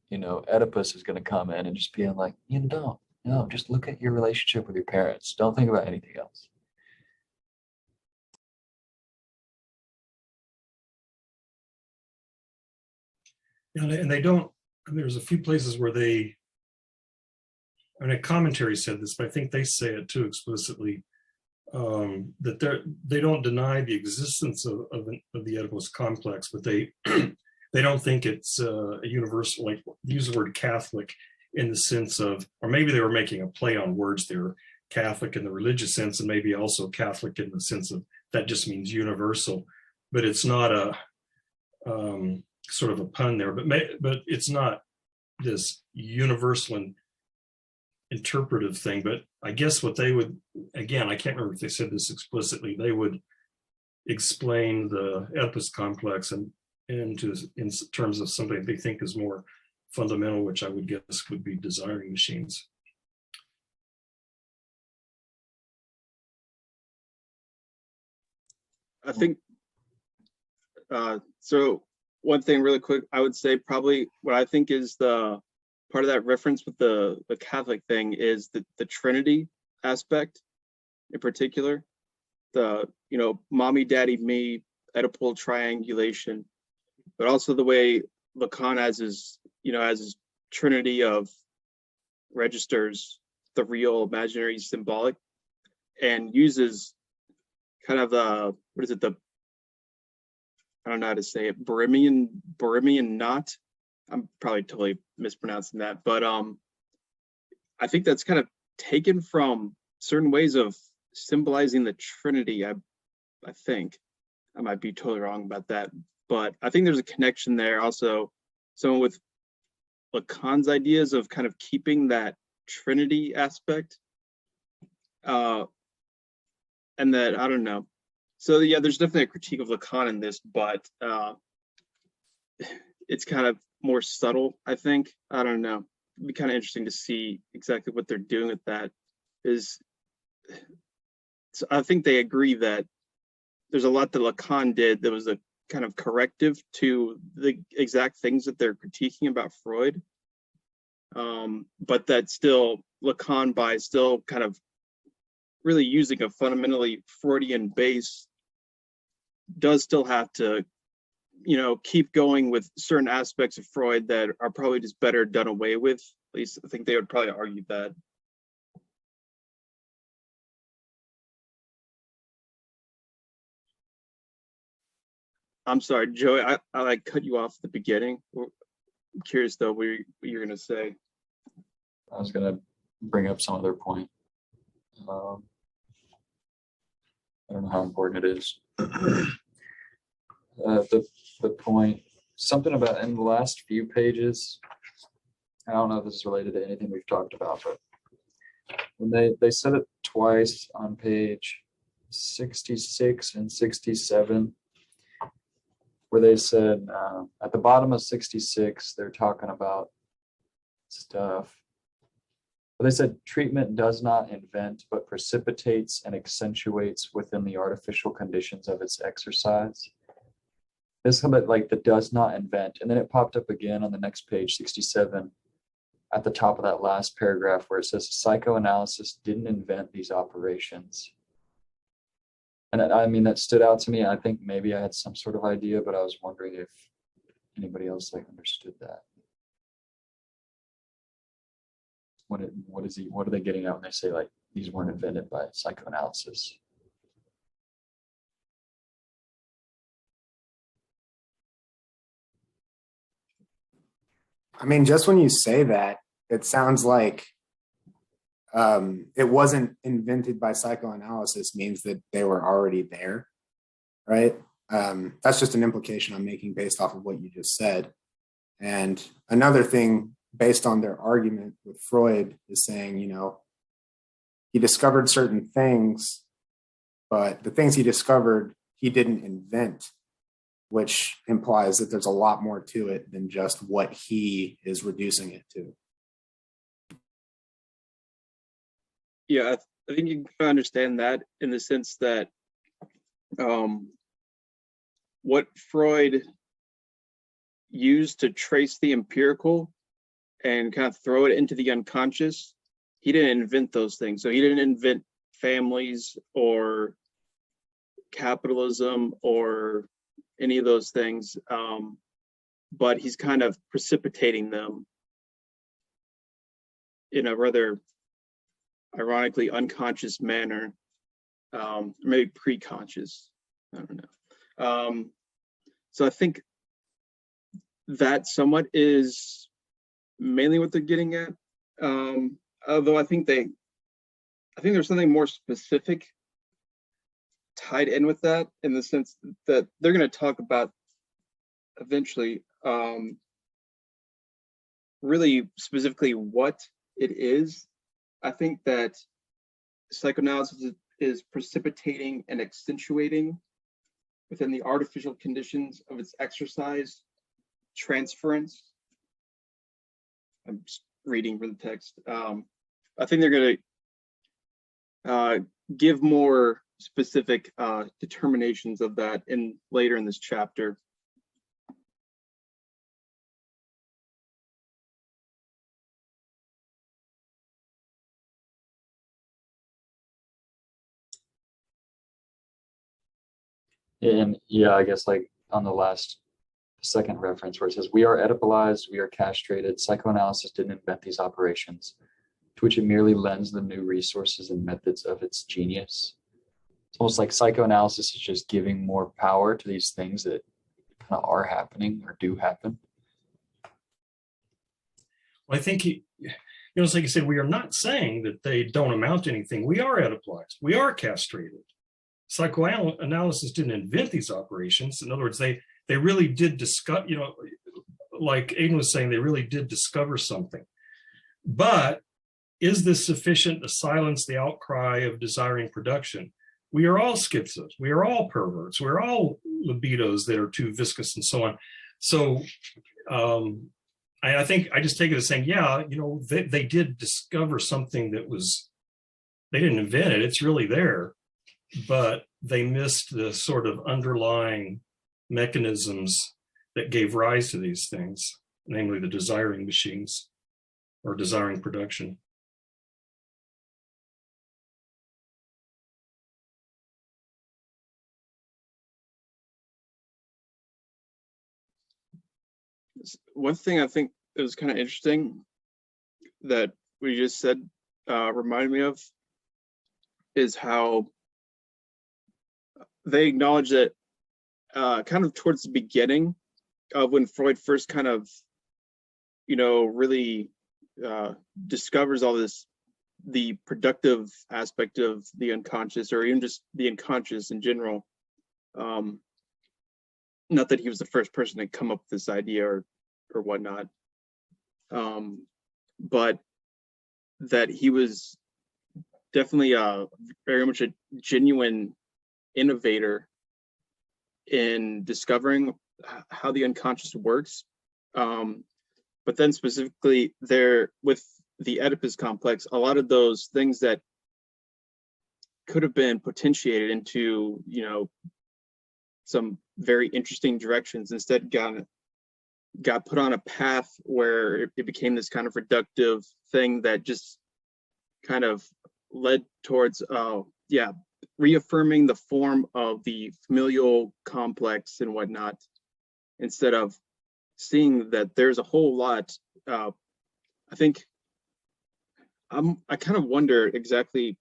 you know, Oedipus is going to come in and just being like, you know, no, just look at your relationship with your parents. Don't think about anything else. And they don't, there's a few places where they, I mean, a commentary said this, but I think they say it too explicitly, that they don't deny the existence of the Oedipus complex, but they they don't think it's a universal, like use the word Catholic in the sense of, or maybe they were making a play on words there, Catholic in the religious sense, and maybe also Catholic in the sense of that just means universal, but it's not a sort of a pun there, but it's not this universal and interpretive thing. But I guess what they would, again, I can't remember if they said this explicitly, they would explain the Oedipus complex and in terms of something they think is more fundamental, which I would guess would be desiring machines. I think, so one thing really quick, I would say probably what I think is the part of that reference with the Catholic thing is the Trinity aspect in particular. The, you know, mommy, daddy, me, Oedipal triangulation, but also the way Lacan has his, you know, as his trinity of registers, the real, imaginary, symbolic, and uses kind of what is it, the, I don't know how to say it, Borromean knot. I'm probably totally mispronouncing that, but I think that's kind of taken from certain ways of symbolizing the Trinity. I think I might be totally wrong about that, but I think there's a connection there. Also, someone with Lacan's ideas of kind of keeping that Trinity aspect, and that, I don't know. So yeah, there's definitely a critique of Lacan in this, but it's kind of more subtle, I think. I don't know. It'd be kind of interesting to see exactly what they're doing with that. So I think they agree that there's a lot that Lacan did that was a kind of corrective to the exact things that they're critiquing about Freud. But that still, Lacan, by still kind of really using a fundamentally Freudian base, does still have to, you know, keep going with certain aspects of Freud that are probably just better done away with. At least I think they would probably argue that. I'm sorry, Joey, I like cut you off at the beginning. I'm curious though what you're gonna say. I was going to bring up some other point. I don't know how important it is. The point, something about in the last few pages, I don't know if this is related to anything we've talked about, but when they said it twice on page 66 and 67, where they said at the bottom of 66, they're talking about stuff. But they said treatment does not invent, but precipitates and accentuates within the artificial conditions of its exercise. This bit like the does not invent, and then it popped up again on the next page, 67, at the top of that last paragraph where it says psychoanalysis didn't invent these operations. And I mean, that stood out to me. I think maybe I had some sort of idea, but I was wondering if anybody else like understood that. What are they getting at when they say like these weren't invented by psychoanalysis? I mean, just when you say that, it sounds like it wasn't invented by psychoanalysis means that they were already there, right? That's just an implication I'm making based off of what you just said. And another thing based on their argument with Freud is saying, you know, he discovered certain things, but the things he discovered, he didn't invent, which implies that there's a lot more to it than just what he is reducing it to. Yeah, I think you can understand that in the sense that what Freud used to trace the empirical and kind of throw it into the unconscious, he didn't invent those things. So he didn't invent families or capitalism or any of those things, but he's kind of precipitating them in a rather ironically unconscious manner, maybe pre-conscious, I don't know. So I think that somewhat is mainly what they're getting at. Although I think there's something more specific tied in with that, in the sense that they're going to talk about eventually really specifically what it is. I think that psychoanalysis is precipitating and accentuating within the artificial conditions of its exercise transference. I'm just reading from the text. I think they're going to give more specific determinations of that later in this chapter. And yeah, I guess like on the second reference where it says, we are Oedipalized, we are castrated. Psychoanalysis didn't invent these operations, to which it merely lends the new resources and methods of its genius. It's almost like psychoanalysis is just giving more power to these things that kind of are happening or do happen. I think it's like you said, we are not saying that they don't amount to anything. We are Oedipalized. We are castrated. Psychoanalysis didn't invent these operations. In other words, they really did discuss, like Aiden was saying, they really did discover something. But is this sufficient to silence the outcry of desiring production? We are all schizos. We are all perverts. We're all libidos that are too viscous and so on. So I think I just take it as saying, yeah, they did discover something that they didn't invent it. It's really there, but they missed the sort of underlying mechanisms that gave rise to these things, namely the desiring machines or desiring production. One thing I think it was kind of interesting that we just said reminded me of is how they acknowledge that kind of towards the beginning of when Freud first kind of, really discovers all this, the productive aspect of the unconscious, or even just the unconscious in general. Not that he was the first person to come up with this idea or whatnot, but that he was definitely very much a genuine innovator in discovering how the unconscious works. But then specifically there with the Oedipus complex, a lot of those things that could have been potentiated into, some very interesting directions instead got put on a path where it became this kind of reductive thing that just kind of led towards reaffirming the form of the familial complex and whatnot, instead of seeing that there's a whole lot. I think I kind of wonder exactly,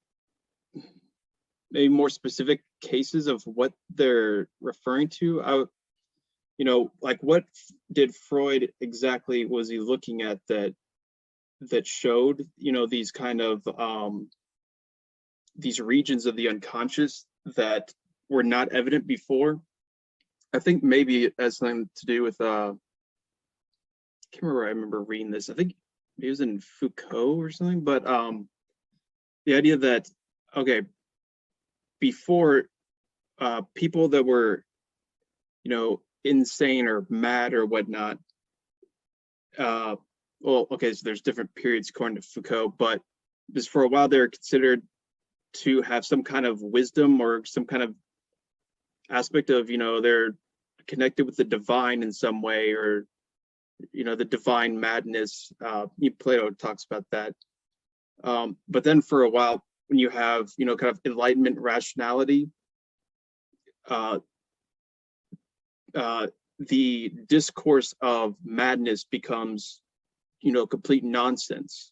maybe more specific cases of what they're referring to. Like what did Freud exactly was he looking at that showed, these kind of these regions of the unconscious that were not evident before? I think maybe it has something to do with I can't remember. I remember reading this. I think it was in Foucault or something, but the idea that, okay, before people that were, insane or mad or whatnot, so there's different periods according to Foucault, but just for a while they're considered to have some kind of wisdom or some kind of aspect of, they're connected with the divine in some way, or, the divine madness. Plato talks about that. But then for a while, when you have, kind of enlightenment rationality, the discourse of madness becomes, complete nonsense.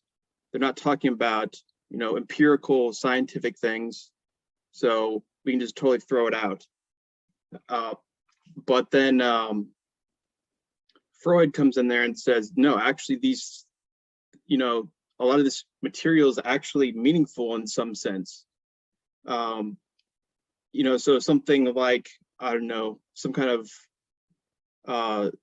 They're not talking about, empirical scientific things, so we can just totally throw it out. But then Freud comes in there and says, no, actually these, a lot of this material is actually meaningful in some sense. So something like, I don't know, some kind of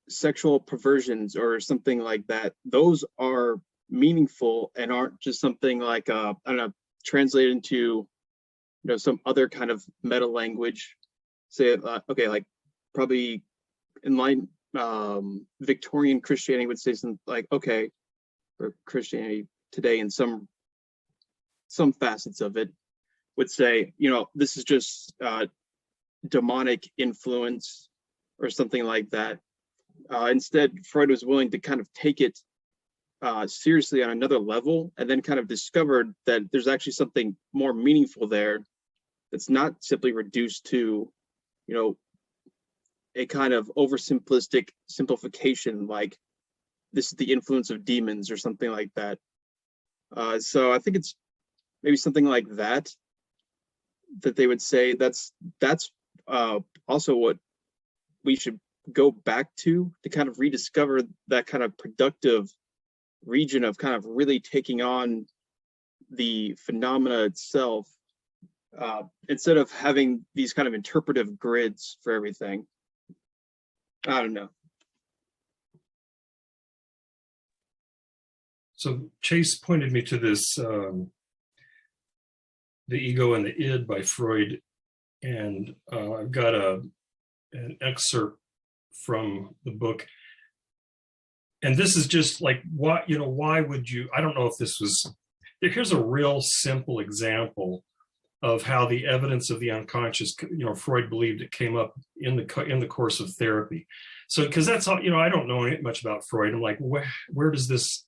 sexual perversions or something like that, those are meaningful and aren't just something like, I don't know, translated into, some other kind of meta language. Say, okay, like probably enlightened Victorian Christianity would say something like, okay, or Christianity today in some facets of it would say, this is just demonic influence or something like that. Instead, Freud was willing to kind of take it seriously on another level, and then kind of discovered that there's actually something more meaningful there that's not simply reduced to, you know, a kind of oversimplistic simplification, like this is the influence of demons or something like that. So I think it's maybe something like that they would say that's also what we should go back to kind of rediscover that kind of productive region of kind of really taking on the phenomena itself, instead of having these kind of interpretive grids for everything. I don't know. So Chase pointed me to this, The Ego and the Id by Freud. And I've got an excerpt from the book. And this is just like, why would you, I don't know if this was, here's a real simple example of how the evidence of the unconscious, Freud believed it came up in the course of therapy. So, because that's all, I don't know much about Freud. I'm like, where does this,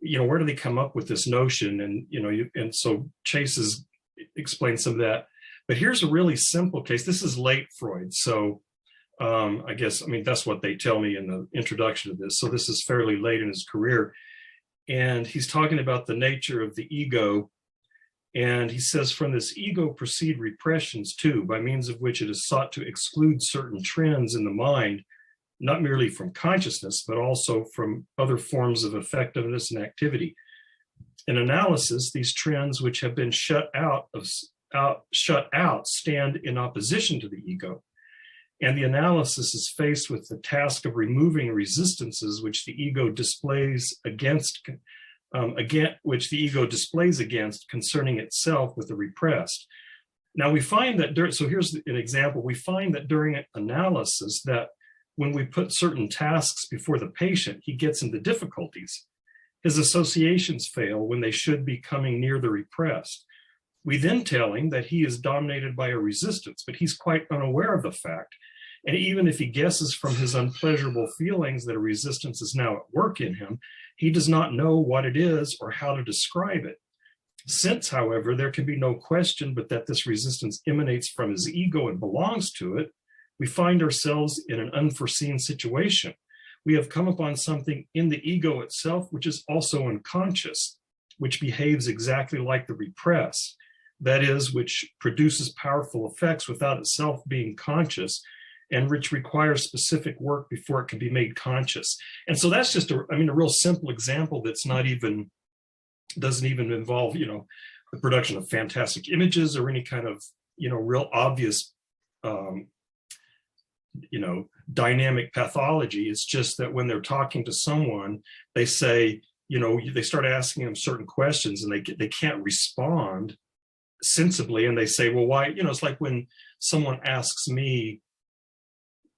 where do they come up with this notion? And, and so Chase has explained some of that. But here's a really simple case. This is late Freud. So that's what they tell me in the introduction to this. So this is fairly late in his career. And he's talking about the nature of the ego. And he says, from this ego proceed repressions too, by means of which it is sought to exclude certain trends in the mind, not merely from consciousness, but also from other forms of effectiveness and activity. In analysis, these trends which have been shut out stand in opposition to the ego. And the analysis is faced with the task of removing resistances which the ego displays against concerning itself with the repressed. Now we find that, so here's an example, we find that during analysis that when we put certain tasks before the patient, he gets into difficulties. His associations fail when they should be coming near the repressed. We then tell him that he is dominated by a resistance, but he's quite unaware of the fact. And even if he guesses from his unpleasurable feelings that a resistance is now at work in him, he does not know what it is or how to describe it. Since, however, there can be no question but that this resistance emanates from his ego and belongs to it, we find ourselves in an unforeseen situation. We have come upon something in the ego itself, which is also unconscious, which behaves exactly like the repressed, that is, which produces powerful effects without itself being conscious, and which requires specific work before it can be made conscious. And so that's just a real simple example that's doesn't even involve, the production of fantastic images or any kind of, real obvious, dynamic pathology. It's just that when they're talking to someone, they say, they start asking them certain questions and they can't respond sensibly. And they say, well, why, it's like when someone asks me,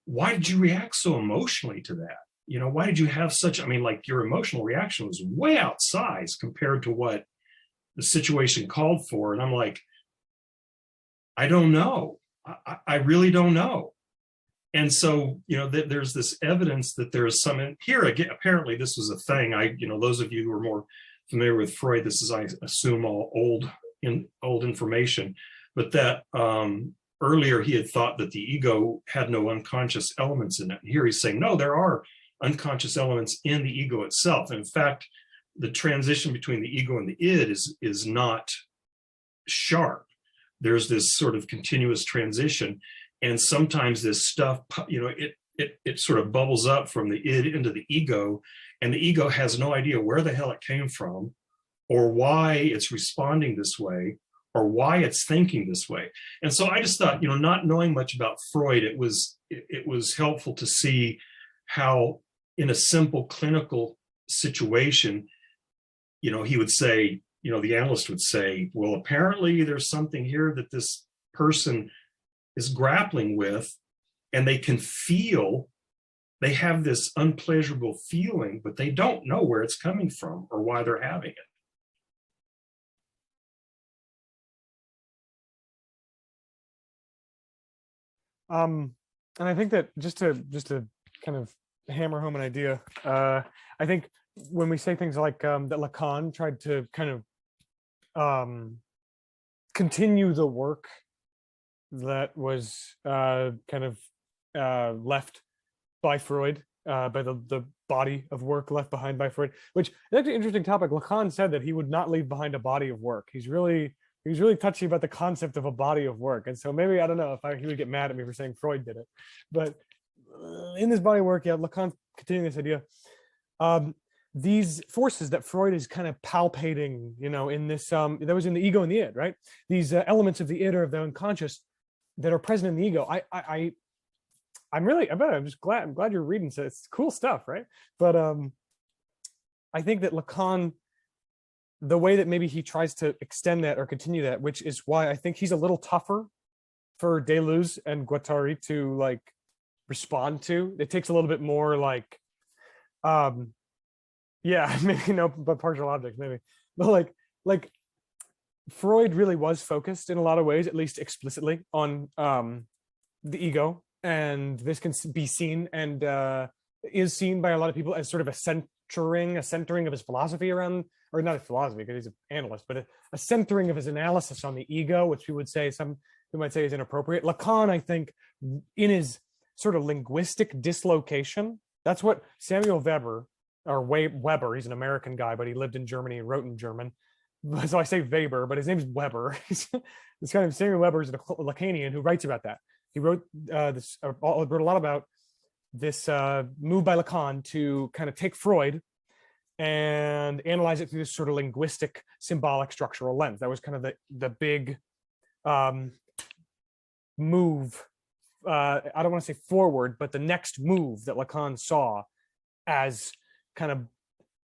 why did you react so emotionally to that? Why did you have such, your emotional reaction was way outsized compared to what the situation called for. And I'm like, I don't know. I really don't know. And so, there's this evidence that there is some, here again, apparently this was a thing. Those of you who are more familiar with Freud, this is, I assume, all old information, but that earlier he had thought that the ego had no unconscious elements in it. And here he's saying, no, there are unconscious elements in the ego itself. And in fact, the transition between the ego and the id is not sharp. There's this sort of continuous transition. And sometimes this stuff, it sort of bubbles up from the id into the ego, and the ego has no idea where the hell it came from or why it's responding this way or why it's thinking this way. And so I just thought, not knowing much about Freud, it was helpful to see how in a simple clinical situation, he would say, the analyst would say, well, apparently there's something here that this person is grappling with, and they can feel, they have this unpleasurable feeling, but they don't know where it's coming from or why they're having it. And I think that just to kind of hammer home an idea, I think when we say things like that Lacan tried to kind of continue the work that was kind of left by Freud, by the body of work left behind by Freud, which is actually an interesting topic. Lacan said that he would not leave behind a body of work. He's really touchy about the concept of a body of work. And so maybe, I don't know if he would get mad at me for saying Freud did it, but in this body of work, yeah, Lacan continuing this idea. These forces that Freud is kind of palpating, in this, that was in the ego and the id, right? These elements of the id or of the unconscious that are present in the ego. I'm glad you're reading. So it's cool stuff, right? But I think that Lacan, the way that maybe he tries to extend that or continue that, which is why I think he's a little tougher for Deleuze and Guattari to like respond to. It takes a little bit more like, maybe but partial objects, maybe. But like Freud really was focused in a lot of ways, at least explicitly, on the ego. And this can be seen and is seen by a lot of people as sort of a centering of his philosophy around, or not his philosophy because he's an analyst, but a centering of his analysis on the ego, which we would say, some who might say is inappropriate. Lacan, I think, in his sort of linguistic dislocation, that's what Samuel Weber, or Weber, he's an American guy, but he lived in Germany and wrote in German. So I say Weber, but his name is Weber. This kind of Samuel Weber is a Lacanian who writes about that. He wrote wrote a lot about this move by Lacan to kind of take Freud and analyze it through this sort of linguistic, symbolic, structural lens. That was kind of the big move. I don't want to say forward, but the next move that Lacan saw as kind of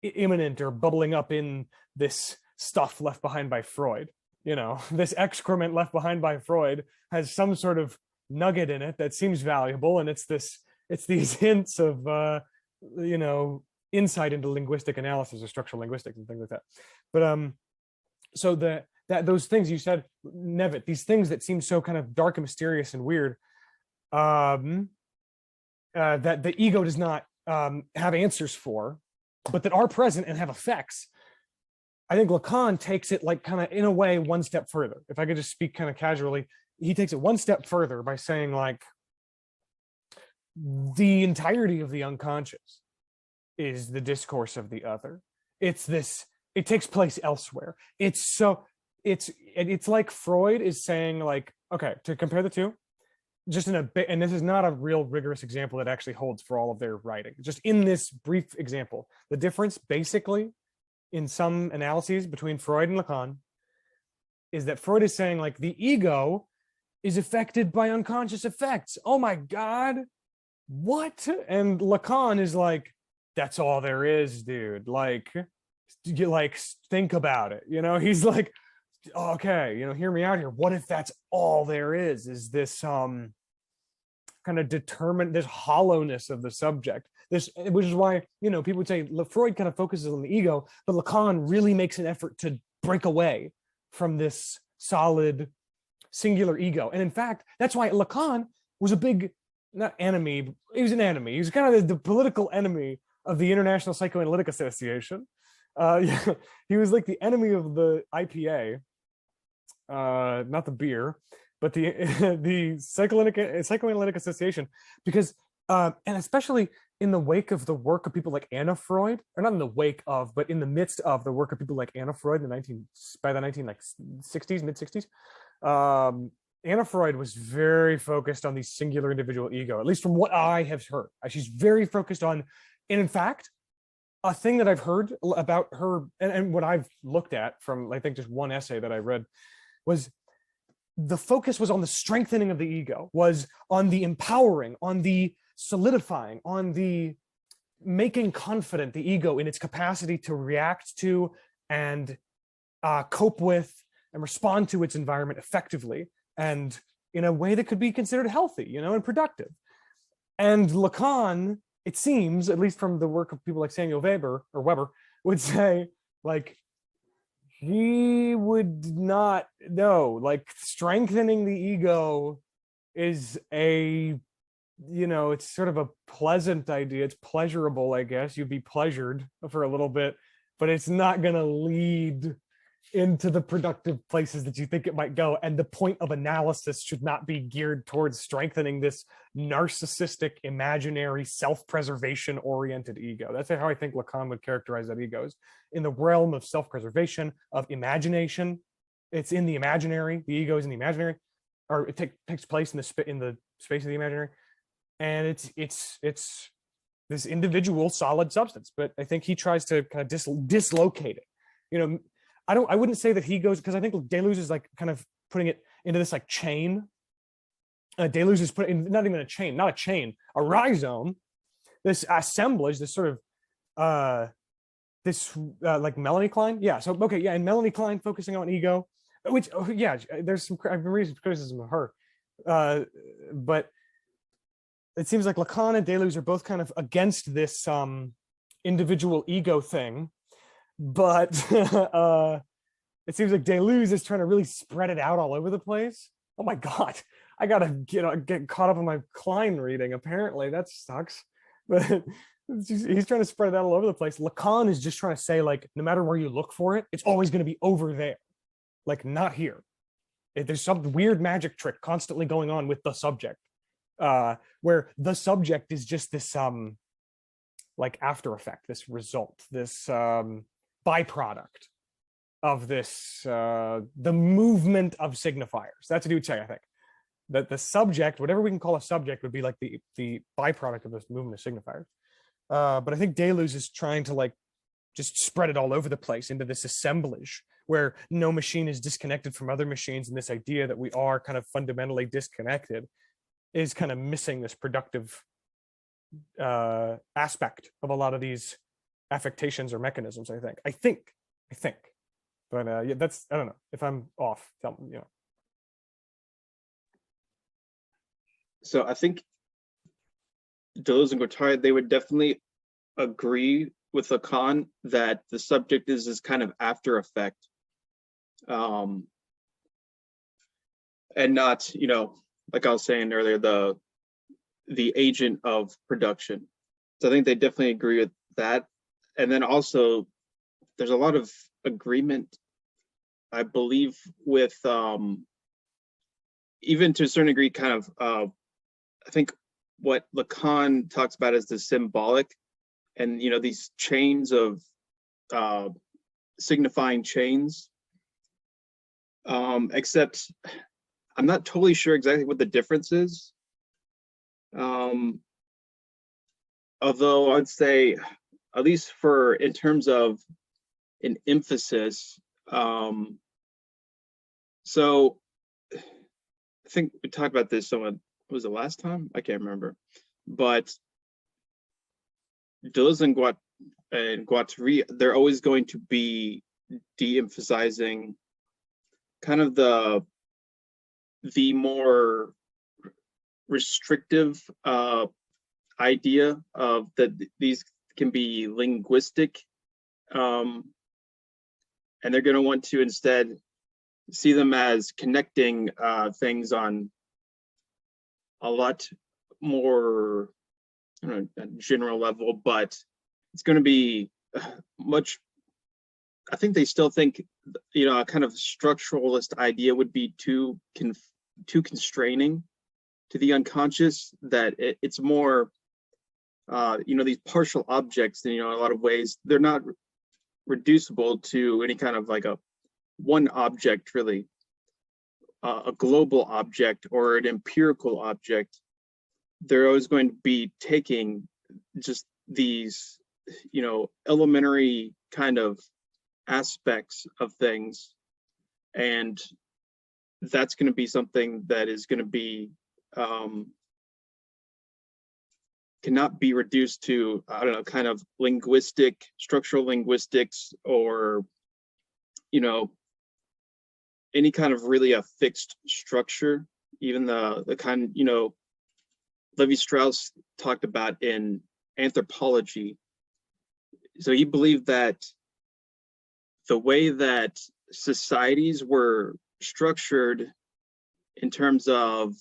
imminent or bubbling up in this stuff left behind by Freud. This excrement left behind by Freud has some sort of nugget in it that seems valuable, and it's these hints of insight into linguistic analysis or structural linguistics and things like that. But so those things you said, Nevitt, these things that seem so kind of dark and mysterious and weird, that the ego does not have answers for, but that are present and have effects. I think Lacan takes it like kind of in a way one step further. If I could just speak kind of casually, he takes it one step further by saying like the entirety of the unconscious is the discourse of the other. It takes place elsewhere. It's like Freud is saying like, okay, to compare the two, just in a bit, and this is not a real rigorous example that actually holds for all of their writing. Just in this brief example, the difference basically in some analyses between Freud and Lacan is that Freud is saying like the ego is affected by unconscious effects. Oh my God, what? And Lacan is like, that's all there is, dude. Like, think about it. He's like, okay, hear me out here. What if that's all there is this kind of determined, this hollowness of the subject, which is why, people would say Freud kind of focuses on the ego, but Lacan really makes an effort to break away from this solid singular ego. And in fact, that's why Lacan was a big, not enemy, he was an enemy. He was kind of the political enemy of the International Psychoanalytic Association. He was like the enemy of the IPA, not the beer, but the Psychoanalytic Association, because and especially in the wake of the work of people like Anna Freud, or not in the wake of, but in the midst of the work of people like Anna Freud in by the 1960s, mid 60s, Anna Freud was very focused on the singular individual ego, at least from what I have heard. She's very focused on, and in fact, a thing that I've heard about her and what I've looked at from, I think, just one essay that I read was the focus was on the strengthening of the ego, was on the empowering, on the solidifying, on the making confident the ego in its capacity to react to and cope with and respond to its environment effectively and in a way that could be considered healthy, and productive. And Lacan, it seems, at least from the work of people like Samuel Weber, would say, like, he would not know, like, strengthening the ego is it's sort of a pleasant idea. It's pleasurable, I guess. You'd be pleasured for a little bit, but it's not going to lead into the productive places that you think it might go. And the point of analysis should not be geared towards strengthening this narcissistic, imaginary, self-preservation oriented ego. That's how I think Lacan would characterize that ego, is in the realm of self-preservation, of imagination. It's in the imaginary. The ego is in the imaginary, or it takes place in the space of the imaginary. And it's this individual solid substance. But I think he tries to kind of dislocate it. You know, I wouldn't say that he goes, because I think Deleuze is like kind of putting it into this like chain. Deleuze is putting, not even a chain, a rhizome, this assemblage, this sort of like Melanie Klein. Yeah. So, okay. Yeah. And Melanie Klein focusing on ego, which, yeah, there's some, I've been reading some criticism of her. But it seems like Lacan and Deleuze are both kind of against this individual ego thing. But it seems like Deleuze is trying to really spread it out all over the place. Oh my God, I gotta get caught up on my Klein reading. Apparently that sucks, but he's trying to spread it out all over the place. Lacan is just trying to say, like, no matter where you look for it, it's always going to be over there, like not here. There's some weird magic trick constantly going on with the subject, where the subject is just this like after effect, this result, this byproduct of this the movement of signifiers. That's what he would say. I think that the subject, whatever we can call a subject, would be like the byproduct of this movement of signifiers. But I think Deleuze is trying to like just spread it all over the place into this assemblage where no machine is disconnected from other machines, and this idea that we are kind of fundamentally disconnected is kind of missing this productive aspect of a lot of these affectations or mechanisms. I think, but yeah, that's, I don't know if I'm off. Tell me, you know. So I think Deleuze and Guattari, they would definitely agree with Lacan that the subject is this kind of after effect, and not, you know, like I was saying earlier, the agent of production. So I think they definitely agree with that. And then also, there's a lot of agreement, I believe, with even to a certain degree, kind of, I think what Lacan talks about is the symbolic, and, you know, these chains of signifying chains. Except I'm not totally sure exactly what the difference is. Although I'd say, at least in terms of an emphasis, so I think we talked about this someone, was it last time? I can't remember. But Deleuze and Guattari, they're always going to be de-emphasizing kind of the more restrictive idea of that these can be linguistic, and they're going to want to instead see them as connecting things on a lot more, I don't know, general level, but it's going to be much. I think they still think, you know, a kind of structuralist idea would be too constraining to the unconscious, that it's more, you know, these partial objects, you know, in a lot of ways, they're not reducible to any kind of like a one object, really, a global object or an empirical object. They're always going to be taking just these, you know, elementary kind of aspects of things, and that's going to be something that is going to be cannot be reduced to, I don't know, kind of structural linguistics, or, you know, any kind of really a fixed structure. Even the kind, you know, Levi-Strauss talked about in Anthropology. So he believed that the way that societies were structured in terms of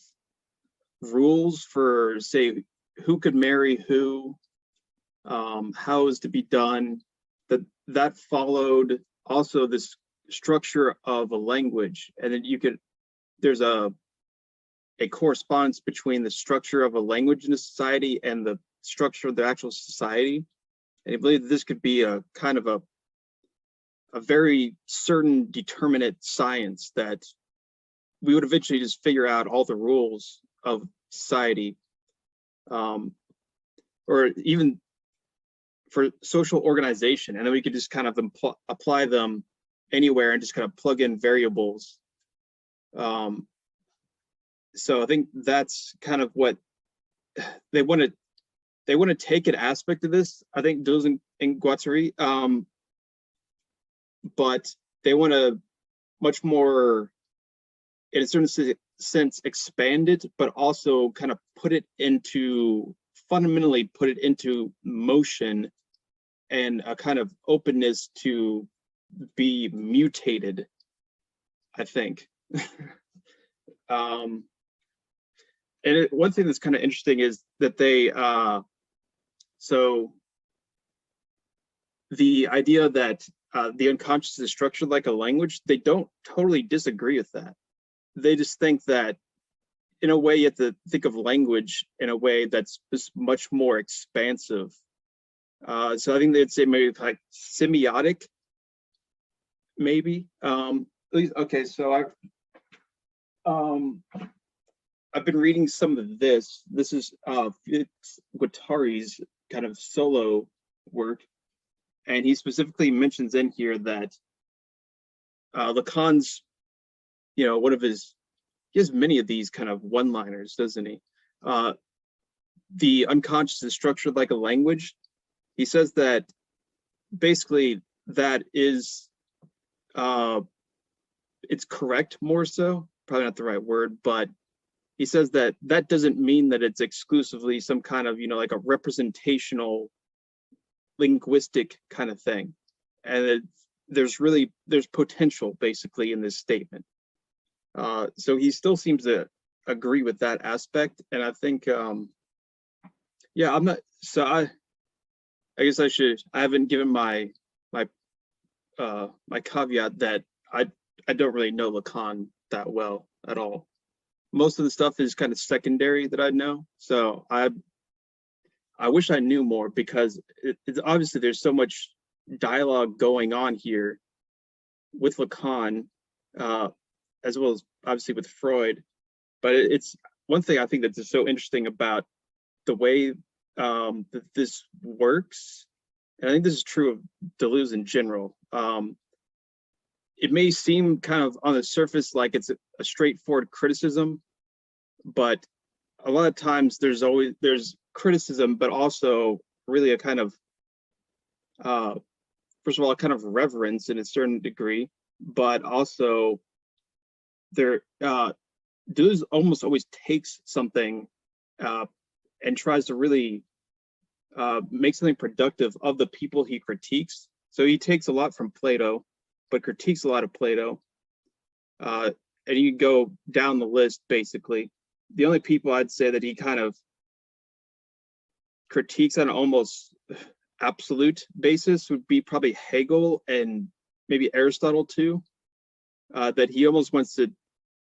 rules for, say, who could marry who, how is to be done, that followed also this structure of a language, and then there's a correspondence between the structure of a language in a society and the structure of the actual society. And I believe that this could be a kind of a very certain determinate science that we would eventually just figure out all the rules of society, or even for social organization, and then we could just kind of apply them anywhere and just kind of plug in variables. So I think that's kind of what they want to take an aspect of this. I think Deleuze and Guattari, but they want to much more, in a certain sense, expand it, but also kind of fundamentally put it into motion, and a kind of openness to be mutated, I think. And one thing that's kind of interesting is that so the idea that the unconscious is structured like a language, they don't totally disagree with that. They just think that, in a way, you have to think of language in a way that's just much more expansive. So I think they'd say maybe like semiotic, maybe. At least, okay, so I've been reading some of this. This is Guattari's kind of solo work, and he specifically mentions in here that Lacan's, one of he has many of these kind of one-liners, doesn't he? The unconscious is structured like a language. He says that basically that is, it's correct, more so, probably not the right word, but he says that that doesn't mean that it's exclusively some kind of, like a representational linguistic kind of thing. And there's potential basically in this statement. So he still seems to agree with that aspect. And I think, yeah, I'm not, so I guess I haven't given my caveat that I don't really know Lacan that well at all. Most of the stuff is kind of secondary that I know. So I wish I knew more, because it's obviously there's so much dialogue going on here with Lacan, as well as obviously with Freud. But it's one thing I think that's just so interesting about the way that this works, and I think this is true of Deleuze in general. It may seem kind of on the surface like it's a straightforward criticism, but a lot of times there's criticism, but also really a kind of, first of all, a kind of reverence in a certain degree, but also Deleuze almost always takes something and tries to really make something productive of the people he critiques. So he takes a lot from Plato, but critiques a lot of Plato. And you go down the list, basically. The only people I'd say that he kind of critiques on an almost absolute basis would be probably Hegel and maybe Aristotle too. That he almost wants to,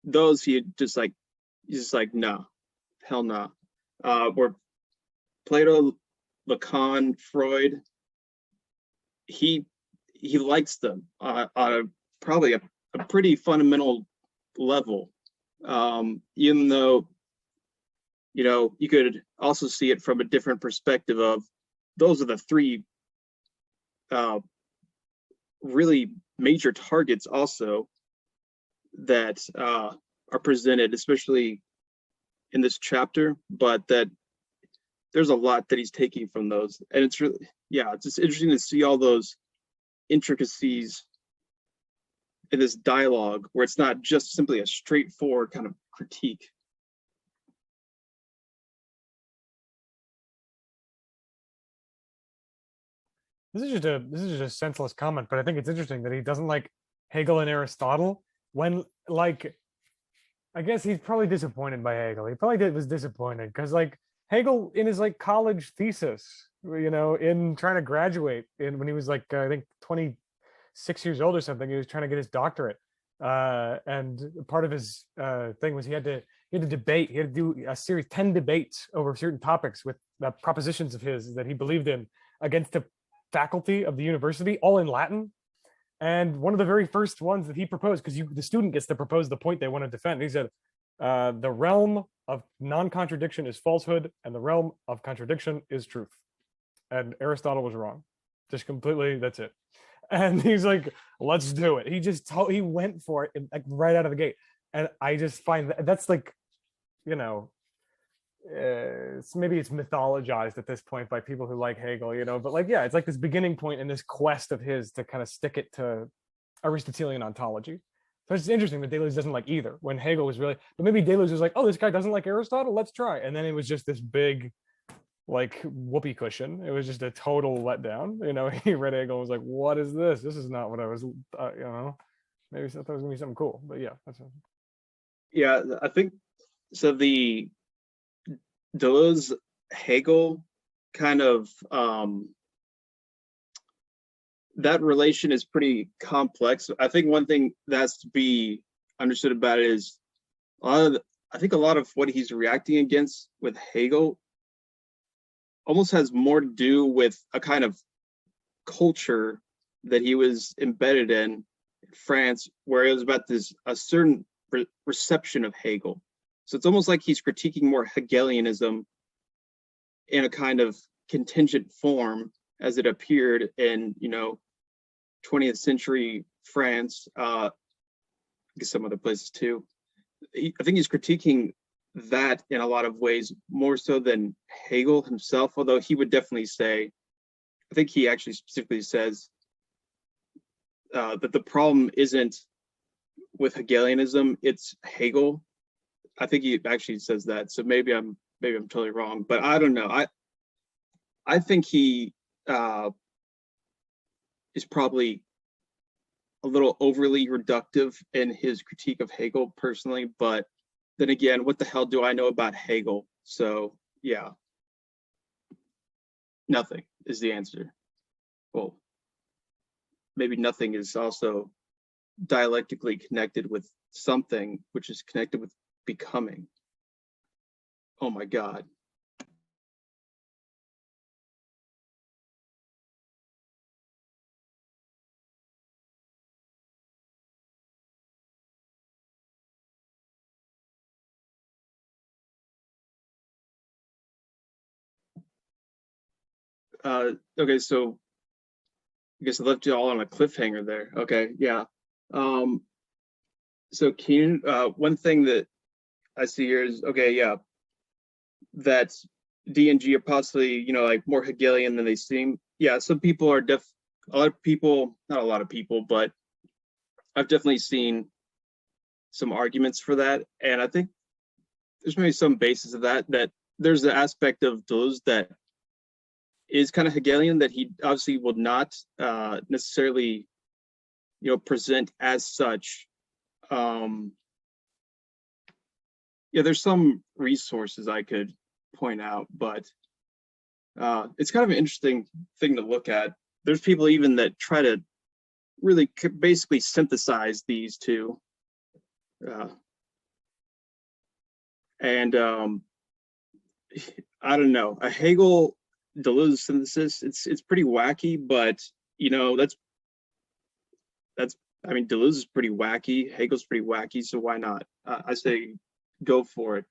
those he's just like, no, hell no. Where Plato, Lacan, Freud, he likes them on probably a pretty fundamental level, even though, you could also see it from a different perspective of those are the three really major targets also that are presented, especially in this chapter, but that there's a lot that he's taking from those. And it's really, it's just interesting to see all those intricacies in this dialogue where it's not just simply a straightforward kind of critique. This is just a senseless comment, but I think it's interesting that he doesn't like Hegel and Aristotle, when, like, I guess he's probably disappointed by Hegel. He probably was disappointed because, like, Hegel in his college thesis, in trying to graduate when he was I think 6 years old or something. He was trying to get his doctorate, and part of his thing was he had to debate. He had to do a series 10 debates over certain topics with propositions of his that he believed in against the faculty of the university, all in Latin. And one of the very first ones that he proposed, because the student gets to propose the point they want to defend. He said, the realm of non-contradiction is falsehood, and the realm of contradiction is truth. And Aristotle was wrong. Just completely, that's it. And he's like, let's do it. He went for it like right out of the gate. And I just find that's like, you know, maybe it's mythologized at this point by people who like Hegel, you know, but like, yeah, it's like this beginning point in this quest of his to kind of stick it to Aristotelian ontology. So it's interesting that Deleuze doesn't like either, when Hegel was really, but maybe Deleuze was like, oh, this guy doesn't like Aristotle, let's try. And then it was just this big, like, whoopee cushion. It was just a total letdown. You know, he read Hegel and was like, what is this? This is not what I was, you know, maybe I thought it was gonna be something cool, but yeah. Yeah, I think, so the Deleuze Hegel kind of, that relation is pretty complex. I think one thing that's to be understood about it is I think a lot of what he's reacting against with Hegel almost has more to do with a kind of culture that he was embedded in France, where it was about a certain reception of Hegel. So it's almost like he's critiquing more Hegelianism in a kind of contingent form as it appeared in, you know, 20th century France, I guess some other places too. I think he's critiquing that in a lot of ways, more so than Hegel himself, although he would definitely say, I think he actually specifically says that the problem isn't with Hegelianism, it's Hegel. I think he actually says that, so maybe I'm totally wrong, but I don't know. I think he is probably a little overly reductive in his critique of Hegel personally, but then again, what the hell do I know about Hegel? So yeah, nothing is the answer. Well, maybe nothing is also dialectically connected with something, which is connected with becoming. Oh my God. Okay, so I guess I left you all on a cliffhanger there. Okay, yeah. So Keenan, one thing that I see here is, okay, yeah, that D and G are possibly, you know, like more Hegelian than they seem. Yeah, some people are a lot of people, not a lot of people, but I've definitely seen some arguments for that. And I think there's maybe some basis of that there's the aspect of Deleuze that is kind of Hegelian that he obviously will not necessarily, you know, present as such. Yeah, there's some resources I could point out, but it's kind of an interesting thing to look at. There's people even that try to really basically synthesize these two. And I don't know, a Hegel Deleuze synthesis, it's pretty wacky, but you know, that's I mean, Deleuze is pretty wacky, Hegel's pretty wacky, so why not? I say go for it.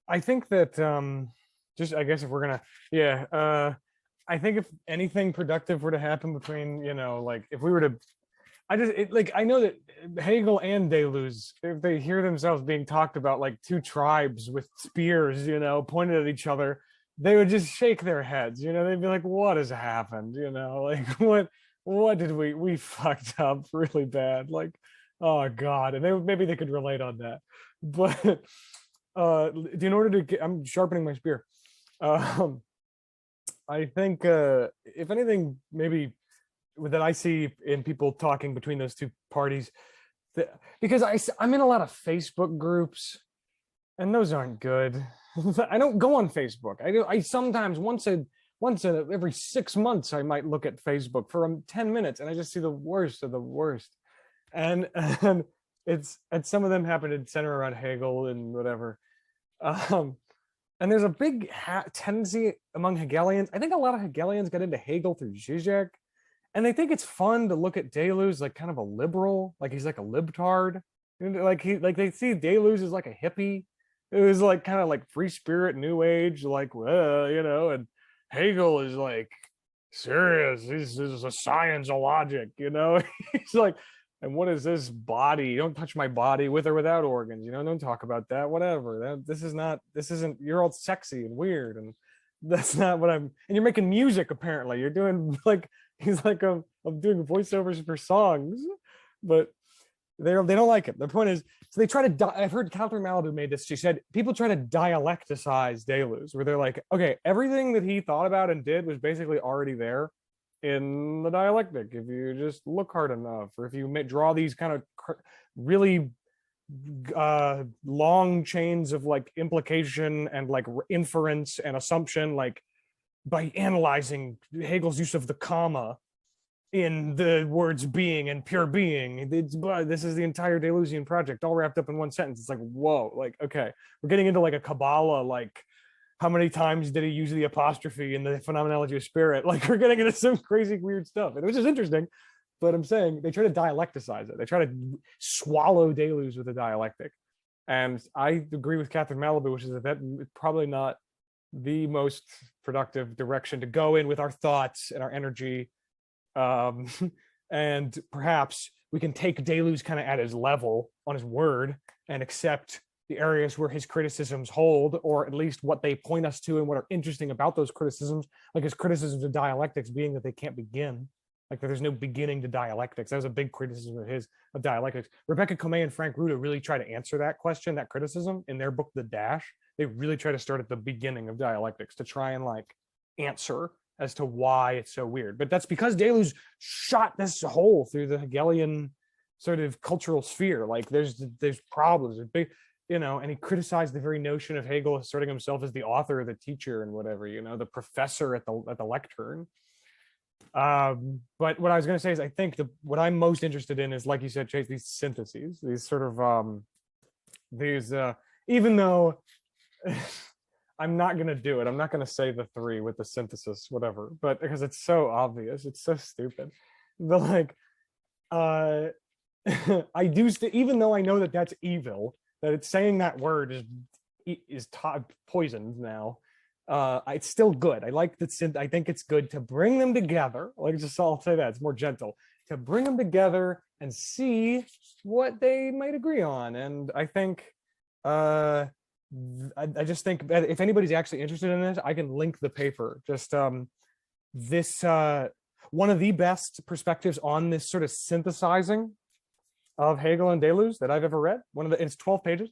I think that just, I guess if we're gonna, yeah, I think if anything productive were to happen between, you know, like if we were to, I know that Hegel and Deleuze, if they hear themselves being talked about like two tribes with spears, you know, pointed at each other, they would just shake their heads, you know, they'd be like, what has happened? You know, like what did we fucked up really bad? Like, oh God. And maybe they could relate on that. But in order to get, I'm sharpening my spear. I think if anything, maybe that I see in people talking between those two parties, because I'm in a lot of Facebook groups, and those aren't good. I don't go on Facebook. I sometimes every 6 months I might look at Facebook for 10 minutes, and I just see the worst of the worst. And and some of them happen to center around Hegel and whatever. And there's a big tendency among Hegelians. I think a lot of Hegelians get into Hegel through Zizek, and they think it's fun to look at Deleuze like kind of a liberal, like he's like a libtard. Like they see Deleuze as like a hippie. It was like kind of like free spirit, new age, like, well, you know, and Hegel is like serious. He's a science of logic, you know. He's like, and what is this body? Don't touch my body with or without organs, you know, don't talk about that, whatever. This isn't, you're all sexy and weird, and that's not what and you're making music, apparently. You're doing like, he's like, I'm doing voiceovers for songs, but they don't like it. The point is, so they try to, I've heard Catherine Malibu made this. She said, people try to dialecticize Deleuze, where they're like, okay, everything that he thought about and did was basically already there in the dialectic if you just look hard enough, or if you draw these kind of really long chains of like implication and like inference and assumption, like by analyzing Hegel's use of the comma in the words being and pure being. This is the entire Deleuzian project all wrapped up in one sentence. It's like, whoa, like, okay, we're getting into like a Kabbalah, like how many times did he use the apostrophe in the phenomenology of spirit? Like, we're getting into some crazy weird stuff, which is interesting, but I'm saying they try to dialecticize it. They try to swallow Deleuze with a dialectic. And I agree with Catherine Malibu, which is that probably not the most productive direction to go in with our thoughts and our energy. And perhaps we can take Deleuze kind of at his level, on his word, and accept the areas where his criticisms hold, or at least what they point us to and what are interesting about those criticisms, like his criticisms of dialectics being that they can't begin, like that there's no beginning to dialectics. That was a big criticism of his, of dialectics. Rebecca Comey and Frank Ruda really try to answer that question, that criticism, in their book, The Dash. They really try to start at the beginning of dialectics to try and like answer as to why it's so weird. But that's because Deleuze shot this hole through the Hegelian sort of cultural sphere. Like there's problems, there's big, you know, and he criticized the very notion of Hegel asserting himself as the author, the teacher, and whatever, you know, the professor at the lectern. But what I was going to say is, I think what I'm most interested in is, like you said, Chase, these syntheses, these sort of even though I'm not going to do it, I'm not going to say the three with the synthesis, whatever, but because it's so obvious, it's so stupid. But like, I do, even though I know that that's evil, that it's saying that word is poisoned now, it's still good. I like that. I think it's good to bring them together. Like, just I'll say that it's more gentle to bring them together and see what they might agree on. And I think, I just think that if anybody's actually interested in this, I can link the paper. Just this one of the best perspectives on this sort of synthesizing of Hegel and Deleuze that I've ever read. It's 12 pages,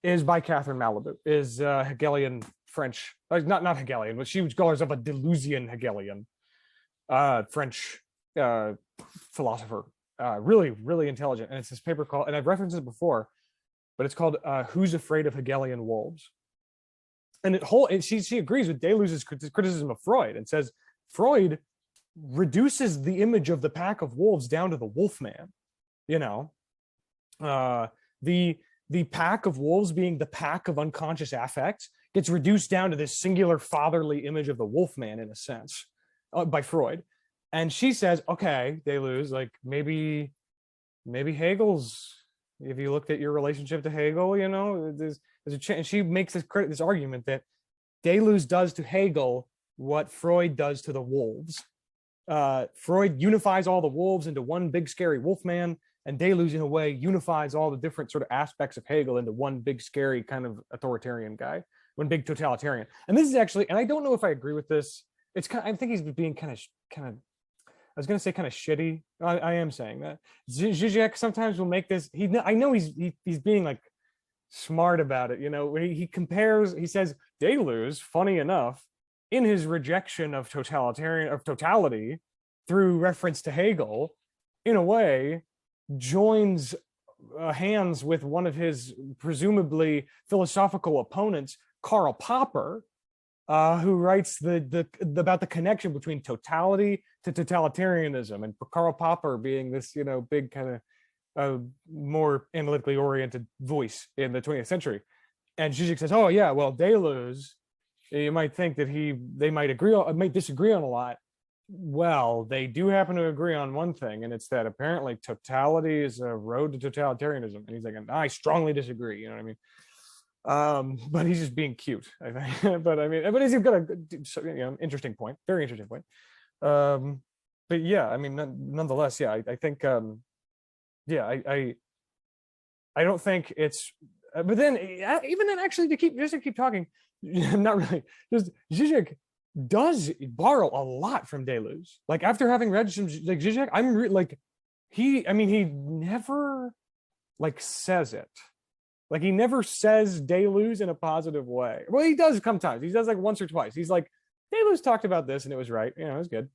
is by Catherine Malibu, is Hegelian French, not Hegelian, but she calls herself a Deleuzian Hegelian French philosopher, really, really intelligent. And it's this paper called, and I've referenced it before, but it's called Who's Afraid of Hegelian Wolves? And she agrees with Deleuze's criticism of Freud and says Freud reduces the image of the pack of wolves down to the wolfman. You know, the pack of wolves being the pack of unconscious affects gets reduced down to this singular fatherly image of the wolfman, in a sense, by Freud. And she says, okay, Deleuze, like maybe Hegel's, if you looked at your relationship to Hegel, you know, there's a chance. She makes this argument that Deleuze does to Hegel what Freud does to the wolves. Freud unifies all the wolves into one big scary wolfman, and Deleuze, in a way, unifies all the different sort of aspects of Hegel into one big scary kind of authoritarian guy, one big totalitarian. And this is actually, and I don't know if I agree with this. It's kind of, I think he's being kind of. I was going to say kind of shitty. I am saying that. Zizek sometimes will make this. I know he's being like smart about it. You know, when he compares, he says Deleuze, funny enough, in his rejection of totality through reference to Hegel, in a way, joins hands with one of his presumably philosophical opponents, Karl Popper, who writes about the connection between totality to totalitarianism, and Karl Popper being this, big kind of more analytically oriented voice in the 20th century. And Zizek says, "Oh yeah, well, Deleuze, you might think that they might disagree on a lot. Well, they do happen to agree on one thing, and it's that apparently totality is a road to totalitarianism." And he's like, "I strongly disagree." You know what I mean? But he's just being cute, I think. but he's got a interesting point, very interesting point. But yeah, I mean, nonetheless, yeah, I think, yeah, I don't think it's. But then, even then, actually, to keep talking, not really. Just Zizek does borrow a lot from Deleuze. Like after having read some like Zizek, he never says it. Like he never says Deleuze in a positive way. Well, he does sometimes. He does like once or twice. He's like, Deleuze talked about this and it was right. It was good.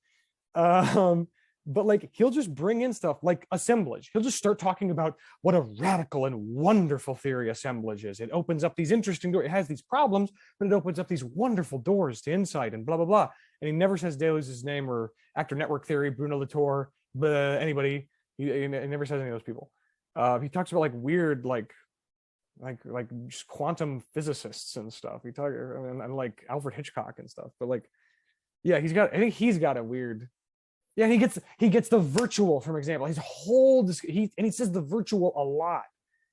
But like he'll just bring in stuff like assemblage. He'll just start talking about what a radical and wonderful theory assemblage is. It opens up these interesting doors. It has these problems, but it opens up these wonderful doors to insight and blah, blah, blah. And he never says Deleuze's name or actor network theory, Bruno Latour, anybody. He never says any of those people. He talks about like weird, like just quantum physicists and stuff. He talks and like Alfred Hitchcock and stuff. But like, yeah, I think he's got a weird. Yeah, he gets the virtual, for example. His whole he says the virtual a lot.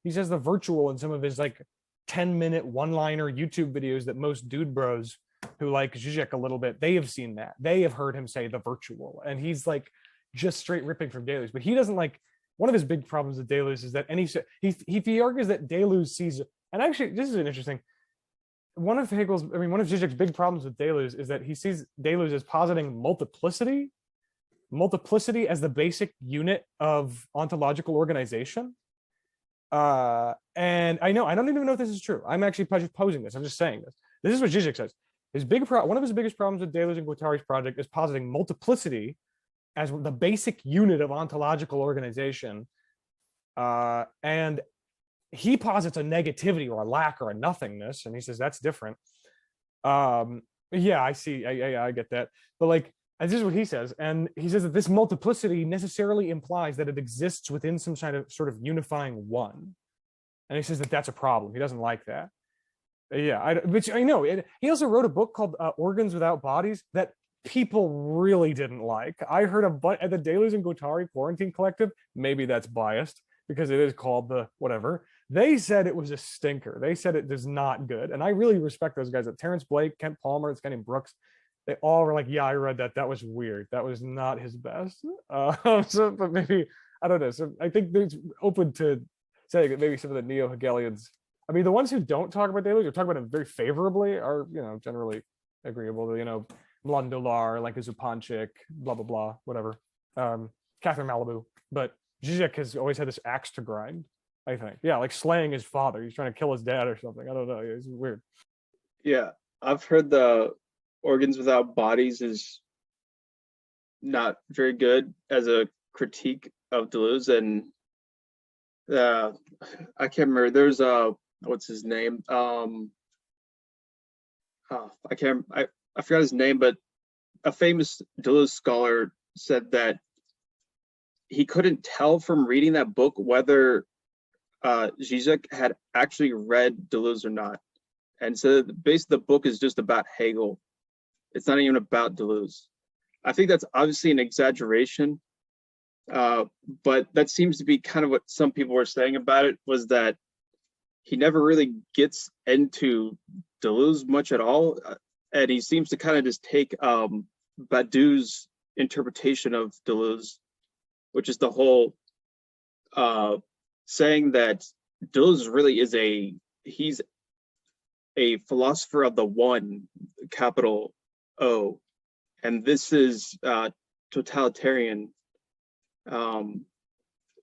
He says the virtual in some of his like 10-minute one-liner YouTube videos that most dude bros who like Zizek a little bit, they have seen that. They have heard him say the virtual, and he's like just straight ripping from Deleuze. But he doesn't like. One of his big problems with Deleuze is that, and he argues that Deleuze sees, and actually this is an interesting. One of Zizek's big problems with Deleuze is that he sees Deleuze as positing multiplicity as the basic unit of ontological organization. And I don't even know if this is true. I'm actually posing this. I'm just saying this. This is what Zizek says. One of his biggest problems with Deleuze and Guattari's project is positing multiplicity as the basic unit of ontological organization. And he posits a negativity or a lack or a nothingness. And he says, that's different. Yeah, I see. I get that. But like, and this is what he says. And he says that this multiplicity necessarily implies that it exists within some sort of unifying one. And he says that that's a problem. He doesn't like that. Yeah, which I know. He also wrote a book called Organs Without Bodies that people really didn't like. I heard at the Deleuze and Guattari Quarantine Collective, maybe that's biased because it is called the whatever. They said it was a stinker. They said it is not good. And I really respect those guys. Terrence Blake, Kent Palmer, this guy named Brooks. They all were like, yeah, I read that. That was weird. That was not his best. But maybe, I don't know. So I think it's open to saying that maybe some of the neo-Hegelians, I mean, the ones who don't talk about Deleuze or talk about him very favorably are, generally agreeable. Mladen Dolar, like Zupančič, blah, blah, blah, whatever. Catherine Malibu. But Zizek has always had this axe to grind, I think. Yeah, like slaying his father. He's trying to kill his dad or something. I don't know. It's weird. Yeah, I've heard the Organs Without Bodies is not very good as a critique of Deleuze. And I can't remember. There's what's his name? I forgot his name, but a famous Deleuze scholar said that he couldn't tell from reading that book whether Zizek had actually read Deleuze or not. And so basically the book is just about Hegel. It's not even about Deleuze. I think that's obviously an exaggeration, but that seems to be kind of what some people were saying about it, was that he never really gets into Deleuze much at all. And he seems to kind of just take Badiou's interpretation of Deleuze, which is the whole saying that Deleuze really is he's a philosopher of the one, capital O, and this is totalitarian,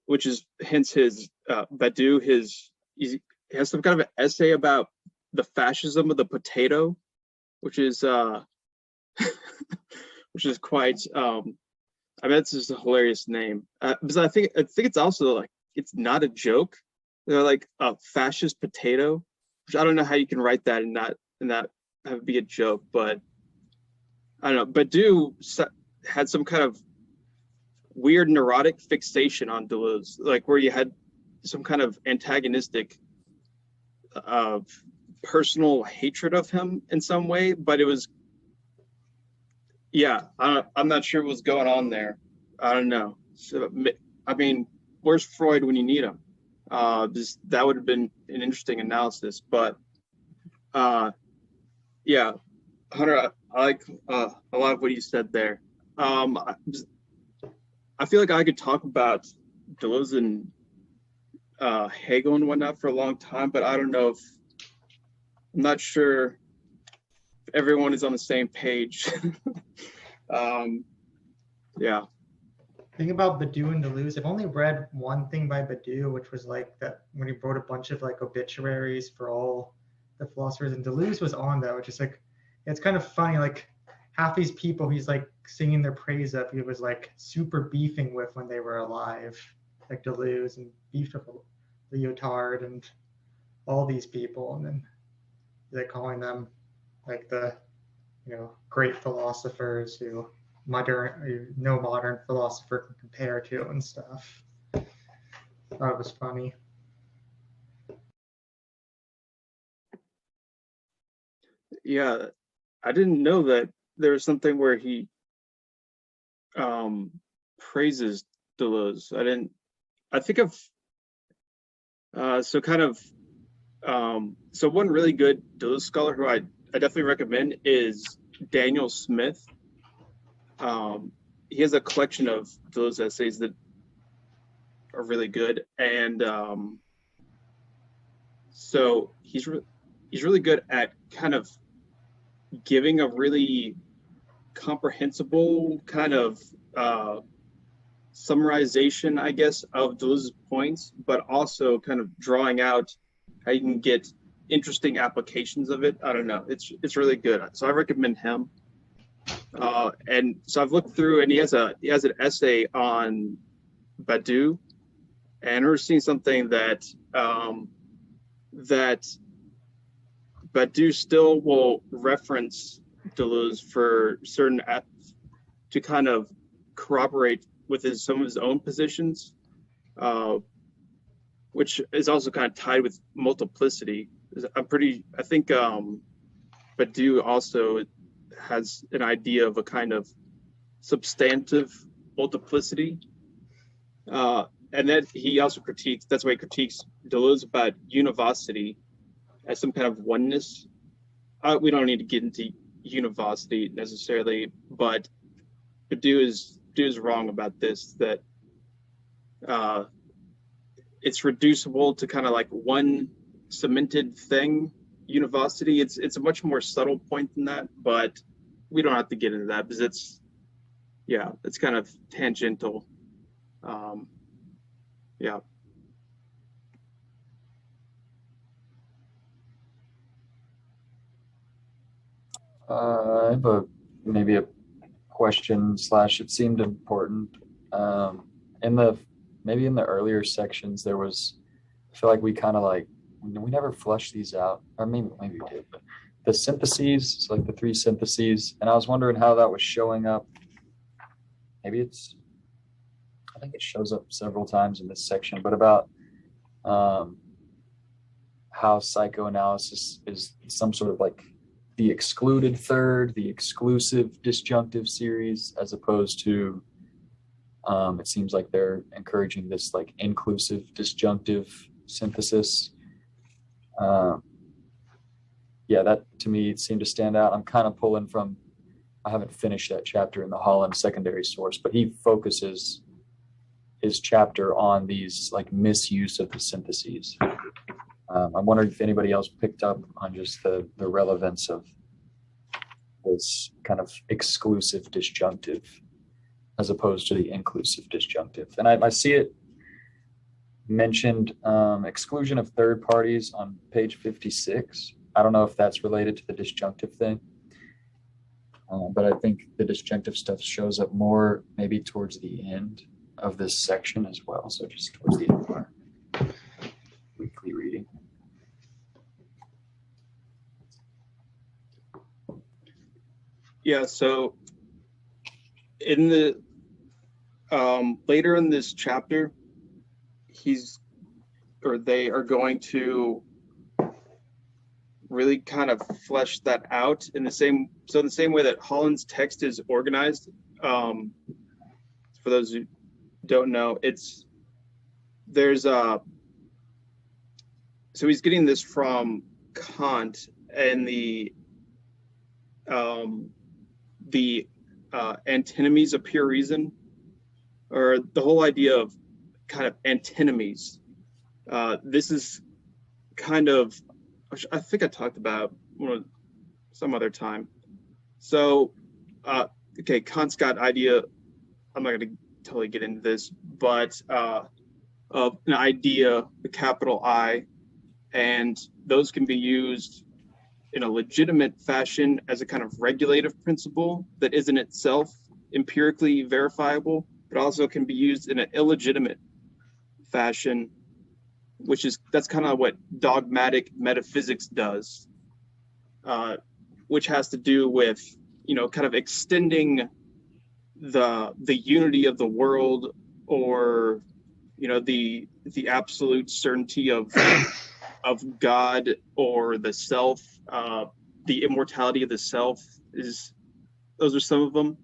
which is hence his Badiou. He has some kind of an essay about the fascism of the potato, which is quite. I mean, it's just a hilarious name. Because I think it's also like it's not a joke. They're like a fascist potato, which I don't know how you can write that and not have it be a joke, but I don't know. Badiou had some kind of weird neurotic fixation on Deleuze, like where you had some kind of antagonistic personal hatred of him in some way, but it was, yeah, I'm not sure what's going on there. I don't know. So, I mean, where's Freud when you need him? That would have been an interesting analysis, but yeah, Hunter, I like a lot of what you said there. I feel like I could talk about Deleuze and Hegel and whatnot for a long time, but I don't know if, I'm not sure if everyone is on the same page. Yeah. Thing about Badiou and Deleuze, I've only read one thing by Badiou, which was like that when he wrote a bunch of like obituaries for all the philosophers, and Deleuze was on that, which is like, it's kind of funny, like half these people he's like singing their praise of, he was like super beefing with when they were alive, like Deleuze, and beefed with Lyotard and all these people, and then like calling them like the, you know, great philosophers who no modern philosopher can compare to and stuff. Thought it was funny. Yeah, I didn't know that there was something where he praises Deleuze. I think of so one really good Deleuze scholar who I definitely recommend is Daniel Smith. He has a collection of Deleuze essays that are really good, and so he's really good at kind of giving a really comprehensible kind of summarization, I guess, of Deleuze's points, but also kind of drawing out how you can get interesting applications of it. I don't know. It's really good. So I recommend him. And so I've looked through, and he has an essay on Badiou, and I remember seeing something that that Badiou still will reference Deleuze for certain to kind of corroborate with some of his own positions, which is also kind of tied with multiplicity. I think Badiou also has an idea of a kind of substantive multiplicity. And then he also that's why he critiques Deleuze about univocity as some kind of oneness. We don't need to get into univocity necessarily, but Badiou is wrong about this, that it's reducible to kind of like one cemented thing, univocity. It's a much more subtle point than that, but we don't have to get into that because it's kind of tangential. Yeah. I have maybe a question / it seemed important. In the earlier sections, there was, I feel like we kind of like, we never flushed these out, or maybe we did, but the syntheses, so like the 3 syntheses, and I was wondering how that was showing up. I think it shows up several times in this section, but about how psychoanalysis is some sort of like the excluded third, the exclusive disjunctive series, as opposed to it seems like they're encouraging this like inclusive disjunctive synthesis. That to me it seemed to stand out. I'm kind of pulling from, I haven't finished that chapter in the Holland secondary source, but he focuses his chapter on these like misuse of the syntheses. I'm wondering if anybody else picked up on just the relevance of this kind of exclusive disjunctive as opposed to the inclusive disjunctive. And I see it mentioned exclusion of third parties on page 56. I don't know if that's related to the disjunctive thing, but I think the disjunctive stuff shows up more maybe towards the end of this section as well. So just towards the end part. Yeah, so in the later in this chapter, they are going to really kind of flesh that out in the same way that Holland's text is organized. For those who don't know, so he's getting this from Kant and the antinomies of pure reason, or the whole idea of kind of antinomies. This is kind of, I think I talked about some other time. So, okay, Kant's got idea, I'm not going to totally get into this, but of an idea, the capital I, and those can be used in a legitimate fashion as a kind of regulative principle that isn't itself empirically verifiable, but also can be used in an illegitimate fashion, that's kind of what dogmatic metaphysics does, which has to do with, kind of extending the unity of the world, or, the absolute certainty of God, or the self, the immortality of the self. Those are some of them.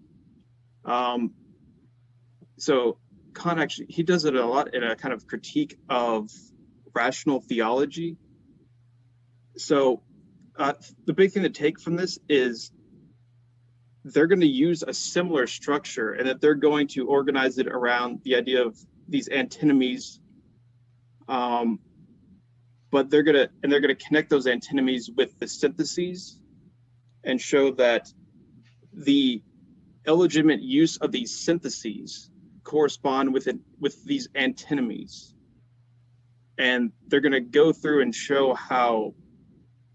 So Kant actually, he does it a lot in a kind of critique of rational theology. So the big thing to take from this is they're going to use a similar structure, and that they're going to organize it around the idea of these antinomies. But they're going to connect those antinomies with the syntheses, and show that the illegitimate use of these syntheses correspond with these antinomies. And they're going to go through and show how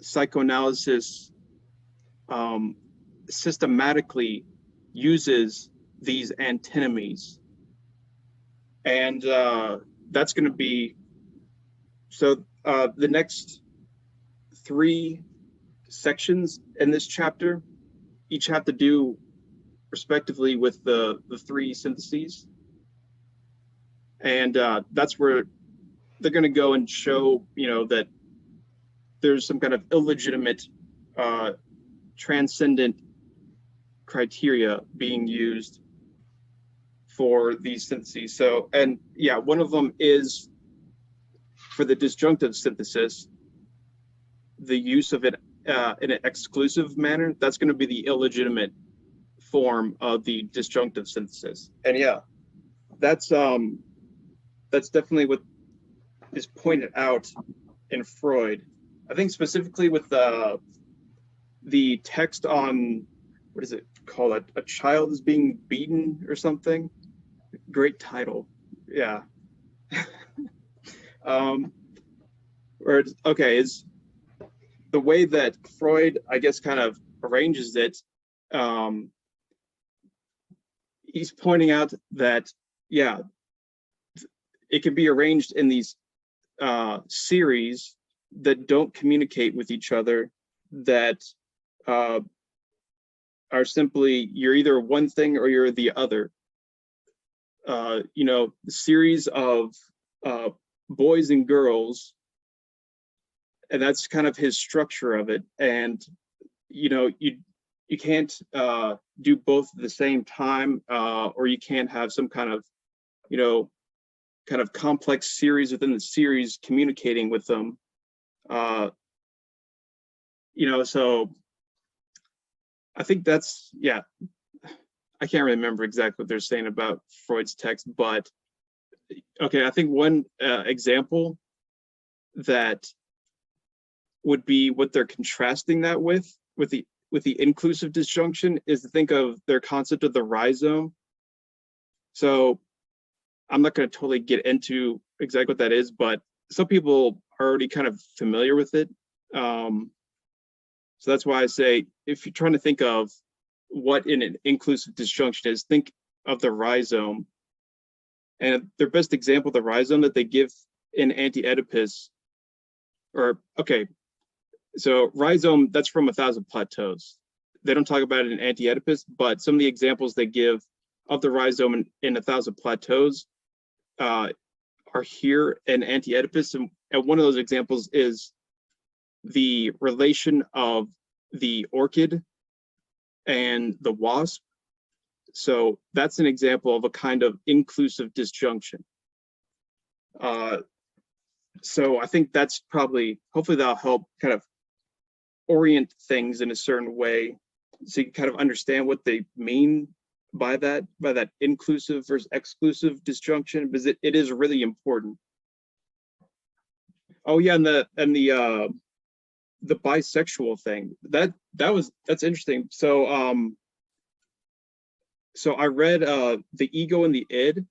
psychoanalysis systematically uses these antinomies. And that's going to be, so the next 3 sections in this chapter each have to do respectively with the 3 syntheses. And that's where they're going to go and show, that there's some kind of illegitimate transcendent criteria being used for these syntheses. So, and yeah, one of them is for the disjunctive synthesis, the use of it in an exclusive manner. That's going to be the illegitimate form of the disjunctive synthesis. And yeah, that's definitely what is pointed out in Freud. I think specifically with the text on, what is it called? A child is being beaten or something. Great title. Yeah. Is the way that Freud, I guess, kind of arranges it. He's pointing out that, yeah, it can be arranged in these series that don't communicate with each other, that are simply, you're either one thing or you're the other. The series of boys and girls, and that's kind of his structure of it. And you can't do both at the same time, or you can't have some kind of kind of complex series within the series communicating with them. So I think that's, yeah, I can't remember exactly what they're saying about Freud's text, but okay, I think one example that would be what they're contrasting that with the inclusive disjunction is to think of their concept of the rhizome. So I'm not going to totally get into exactly what that is, but some people are already kind of familiar with it. So that's why I say, if you're trying to think of what an inclusive disjunction is, think of the rhizome. And their best example of the rhizome that they give in Anti-Oedipus, so rhizome, that's from 1,000 Plateaus. they don't talk about it in Anti-Oedipus, but some of the examples they give of the rhizome in 1,000 Plateaus are here in Anti-Oedipus. And one of those examples is the relation of the orchid and the wasp. So that's an example of a kind of inclusive disjunction. So I think that's probably, hopefully that'll help kind of orient things in a certain way so you can kind of understand what they mean by that inclusive versus exclusive disjunction, because it is really important. Oh yeah, and the bisexual thing, that's interesting. So so I read The Ego and the Id,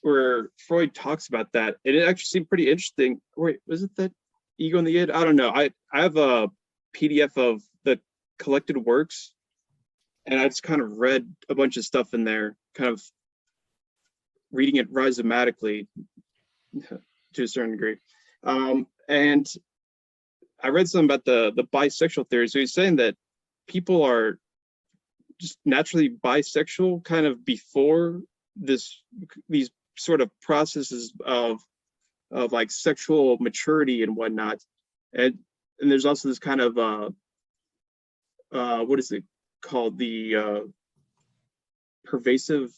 where Freud talks about that, and it actually seemed pretty interesting. Wait, was it that Ego and the Id? I don't know. I have a PDF of the collected works, and I just kind of read a bunch of stuff in there, kind of reading it rhizomatically to a certain degree. And I read something about the bisexual theory. So he's saying that people are just naturally bisexual kind of before these sort of processes of like sexual maturity and whatnot. And there's also this kind of what is it called, the pervasive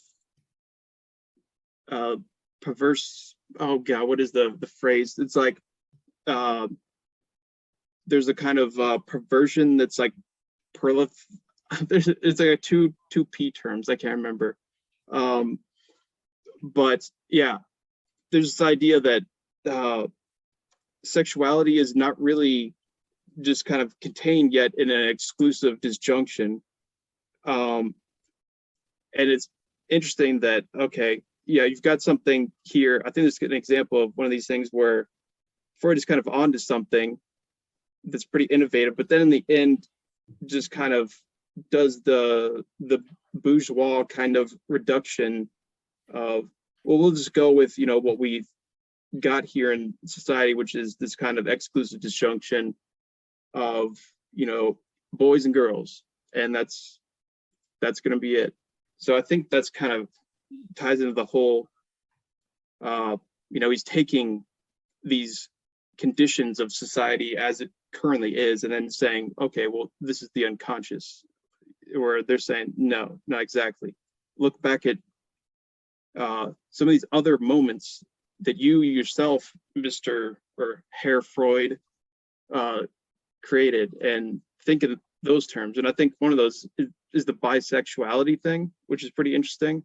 perverse, oh god, what is the phrase? It's like there's a kind of perversion that's like it's like a two P terms, I can't remember. But yeah, there's this idea that sexuality is not really just kind of contained yet in an exclusive disjunction. And it's interesting that, okay, yeah, you've got something here. I think this is an example of one of these things where Freud is kind of onto something that's pretty innovative, but then in the end, just kind of does the bourgeois kind of reduction of, well, we'll just go with, you know, what we've got here in society, which is this kind of exclusive disjunction of, you know, boys and girls, and that's going to be it. So I think that's kind of ties into the whole, you know, he's taking these conditions of society as it currently is and then saying, okay, well, this is the unconscious, or they're saying, no, not exactly. Look back at some of these other moments that you yourself, Mr. or Herr Freud, created, and think in those terms. And I think one of those is the bisexuality thing, which is pretty interesting.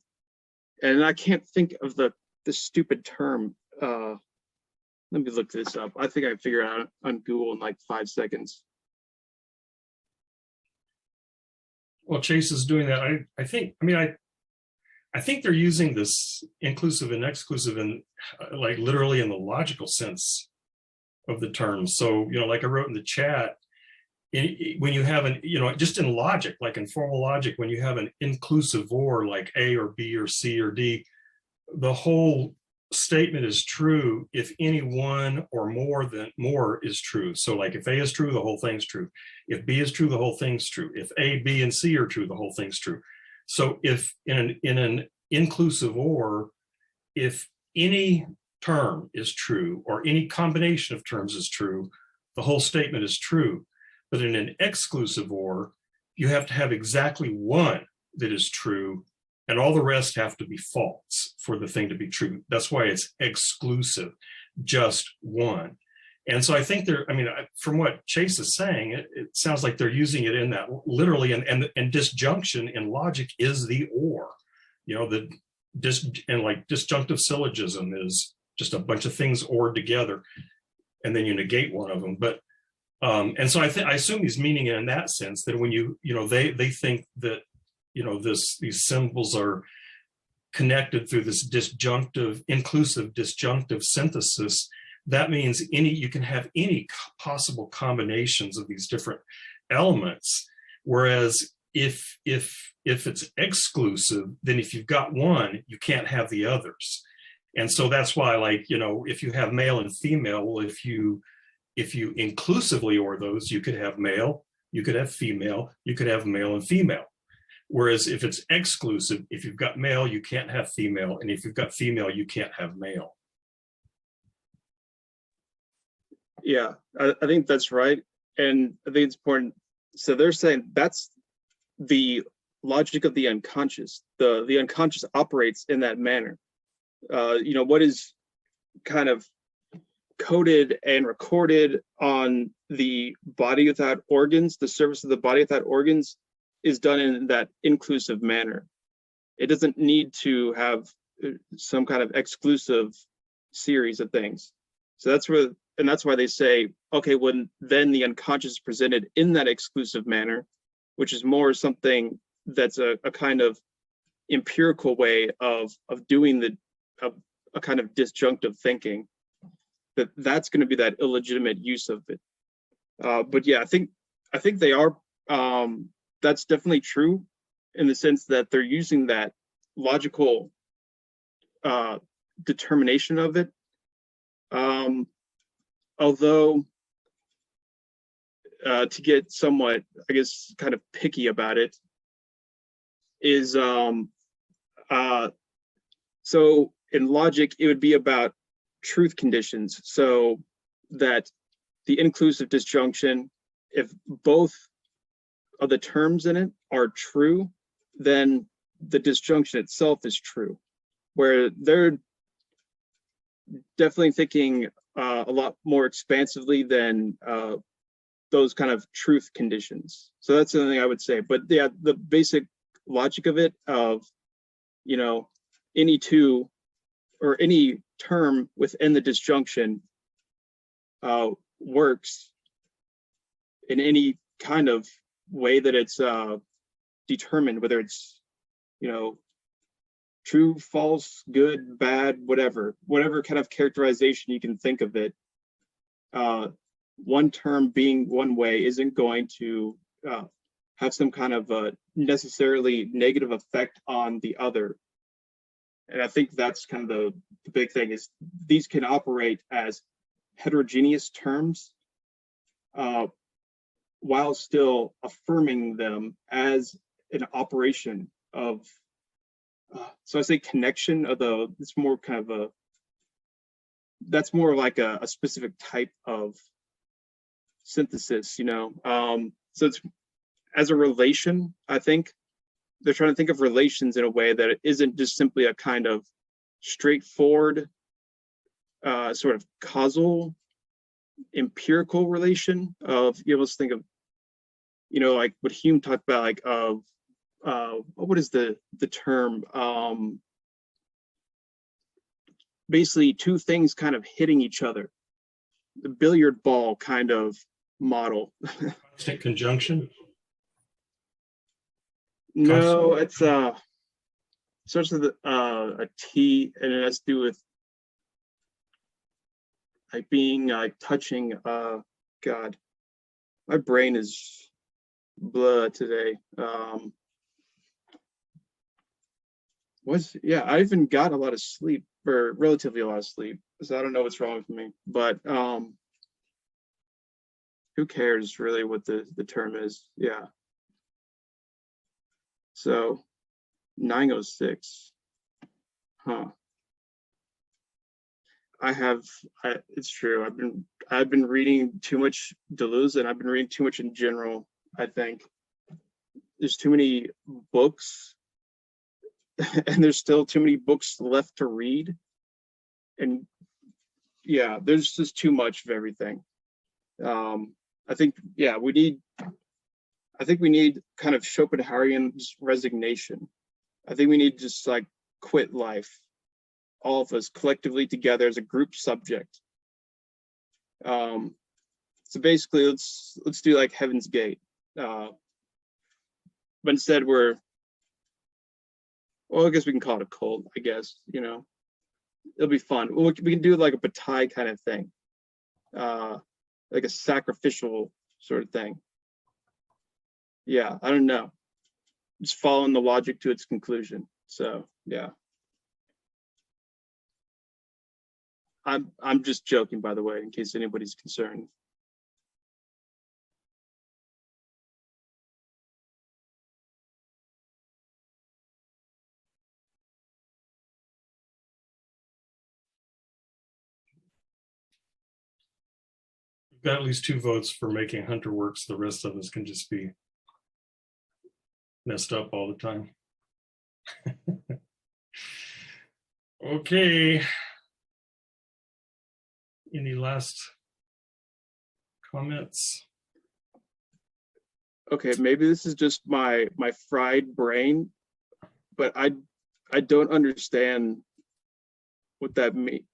And I can't think of the stupid term. Let me look this up. I think I figured it out on Google in like 5 seconds. Well, Chase is doing that. I think they're using this inclusive and exclusive in like literally in the logical sense of the term. So, you know, like I wrote in the chat, when you have an, you know, just in logic, like in formal logic, when you have an inclusive or like A or B or C or D, the whole statement is true if any one or more is true. So like if A is true, the whole thing's true. If B is true, the whole thing's true. If A, B, and C are true, the whole thing's true. So if in an inclusive or, if any term is true or any combination of terms is true, the whole statement is true. But in an exclusive or, you have to have exactly one that is true, and all the rest have to be false for the thing to be true. That's why it's exclusive, just one. And so I think from what Chase is saying, it sounds like they're using it in that literally, and disjunction in logic is the or. You know, like disjunctive syllogism is just a bunch of things ordered together, and then you negate one of them. But and so I assume he's meaning it in that sense, that when they think that, you know, these symbols are connected through this inclusive disjunctive synthesis. That means you can have any possible combinations of these different elements. Whereas if it's exclusive, then if you've got one, you can't have the others. And so that's why, like, you know, if you have male and female, well, if you inclusively or those, you could have male, You could have female, you could have male and female. Whereas if it's exclusive, if you've got male, you can't have female. And if you've got female, you can't have male. Yeah, I think that's right. And I think it's important. So they're saying that's the logic of the unconscious. The unconscious operates in that manner. What is kind of coded and recorded on the body without organs, the surface of the body without organs, is done in that inclusive manner. It doesn't need to have some kind of exclusive series of things. So that's why they say, okay, when then the unconscious is presented in that exclusive manner, which is more something that's a kind of empirical way of doing a kind of disjunctive thinking, that's going to be that illegitimate use of it. But yeah, I think they are. That's definitely true in the sense that they're using that logical determination of it. Although to get somewhat, I guess, kind of picky about it, is so in logic, it would be about truth conditions. So that the inclusive disjunction, if both of the terms in it are true, then the disjunction itself is true. Where they're definitely thinking a lot more expansively than those kind of truth conditions. So that's the thing I would say. But yeah, the basic logic of it, of any two or any term within the disjunction works in any kind of way that it's determined, whether it's true, false, good, bad, whatever kind of characterization you can think of it. One term being one way isn't going to have some kind of a necessarily negative effect on the other. And I think that's kind of the big thing, is these can operate as heterogeneous terms while still affirming them as an operation of, so I say connection, although it's more kind of that's more like a specific type of synthesis, so it's as a relation. I think they're trying to think of relations in a way that it isn't just simply a kind of straightforward sort of causal empirical relation of, let's think of, like what Hume talked about, like of what is the term, basically two things kind of hitting each other, the billiard ball kind of model. Constant conjunction? No, it's starts with a T, and it has to do with like being like touching. God, my brain is blah today. I even got a lot of sleep, or relatively a lot of sleep, so I don't know what's wrong with me. But who cares really what the term is? Yeah. So 906. Huh. It's true. I've been reading too much Deleuze, and I've been reading too much in general. I think there's too many books, and there's still too many books left to read. And yeah, there's just too much of everything. I think we need kind of Schopenhauerian resignation. I think we need to just like quit life, all of us collectively together as a group subject. So basically, let's do like Heaven's Gate, but instead I guess we can call it a cult. I guess it'll be fun. We can do like a Bataille kind of thing, like a sacrificial sort of thing. Yeah, I don't know. Just following the logic to its conclusion. So yeah. I'm just joking, by the way, in case anybody's concerned. got at least 2 votes for making Hunter works. The rest of us can just be messed up all the time. Okay. Any last comments? Okay, maybe this is just my fried brain, but I don't understand what that mean.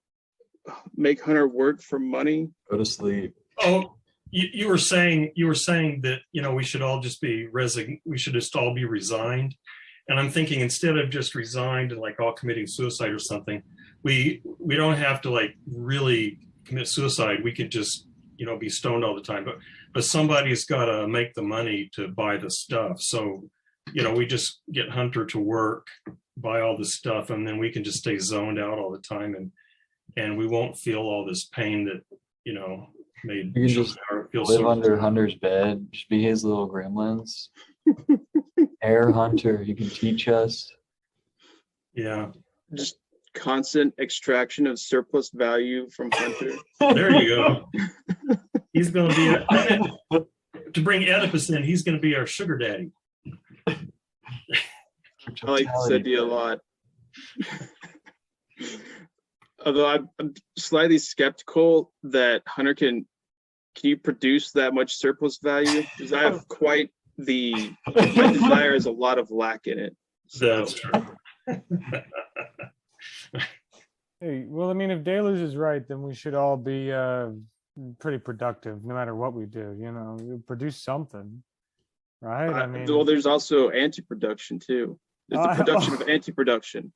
Make Hunter work for money. Go to sleep. Oh, you were saying that, you know, we should all just be we should just all be resigned. And I'm thinking, instead of just resigned and like all committing suicide or something, we don't have to like really commit suicide. We could just, you know, be stoned all the time. But somebody's got to make the money to buy the stuff. So, you know, we just get Hunter to work, buy all the stuff, and then we can just stay zoned out all the time, and we won't feel all this pain that, you know, made You can just Schopenhauer feel live so. under Hunter's bed, just be his little gremlins. Air Hunter, he can teach us. Yeah, Just constant extraction of surplus value from Hunter. there you go. He's going to be to bring Oedipus in. He's going to be our sugar daddy. I like this idea a lot. Although I'm slightly skeptical that Hunter can you produce that much surplus value? Because I have quite my desire has a lot of lack in it. So That's true. Hey, well, I mean, if Deleuze is right, then we should all be pretty productive, no matter what we do. You know, you produce something, right? I mean, well, there's also anti-production too. There's the production of anti-production.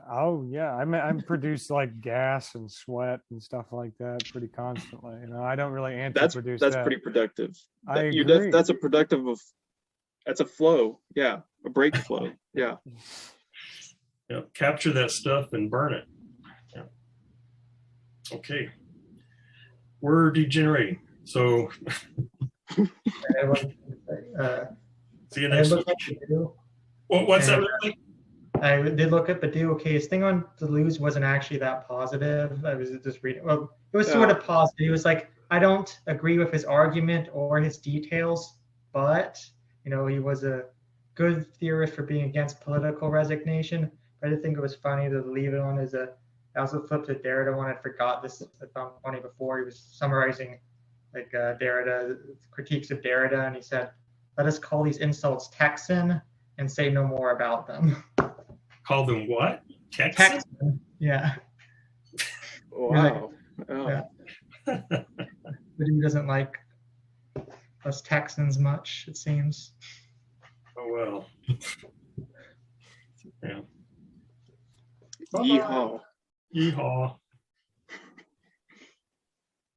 oh yeah, I'm produce like gas and sweat and stuff like that pretty constantly. You know, I don't really anti-produce That's that. pretty productive. I agree. That's a productive of. That's a flow. Yeah, a break flow. Yeah. Yeah, capture that stuff and burn it. Yeah. Okay. We're degenerating. So see you next week. What's that? Really? I did look at Badu. Okay, his thing on Deleuze wasn't actually that positive. I was just reading. Well, it was sort of positive. It was like, I don't agree with his argument or his details, but, you know, he was a good theorist for being against political resignation. But I did think it was funny to leave it on as a. I also flipped to Derrida one. I forgot this. I found funny before. He was summarizing like Derrida, critiques of Derrida, and he said, "Let us call these insults Texan and say no more about them." Call them what? Texan? Yeah. Wow. Yeah. But he doesn't like us Texans much, it seems. Oh well. Yeah. Yeehaw. Yeehaw.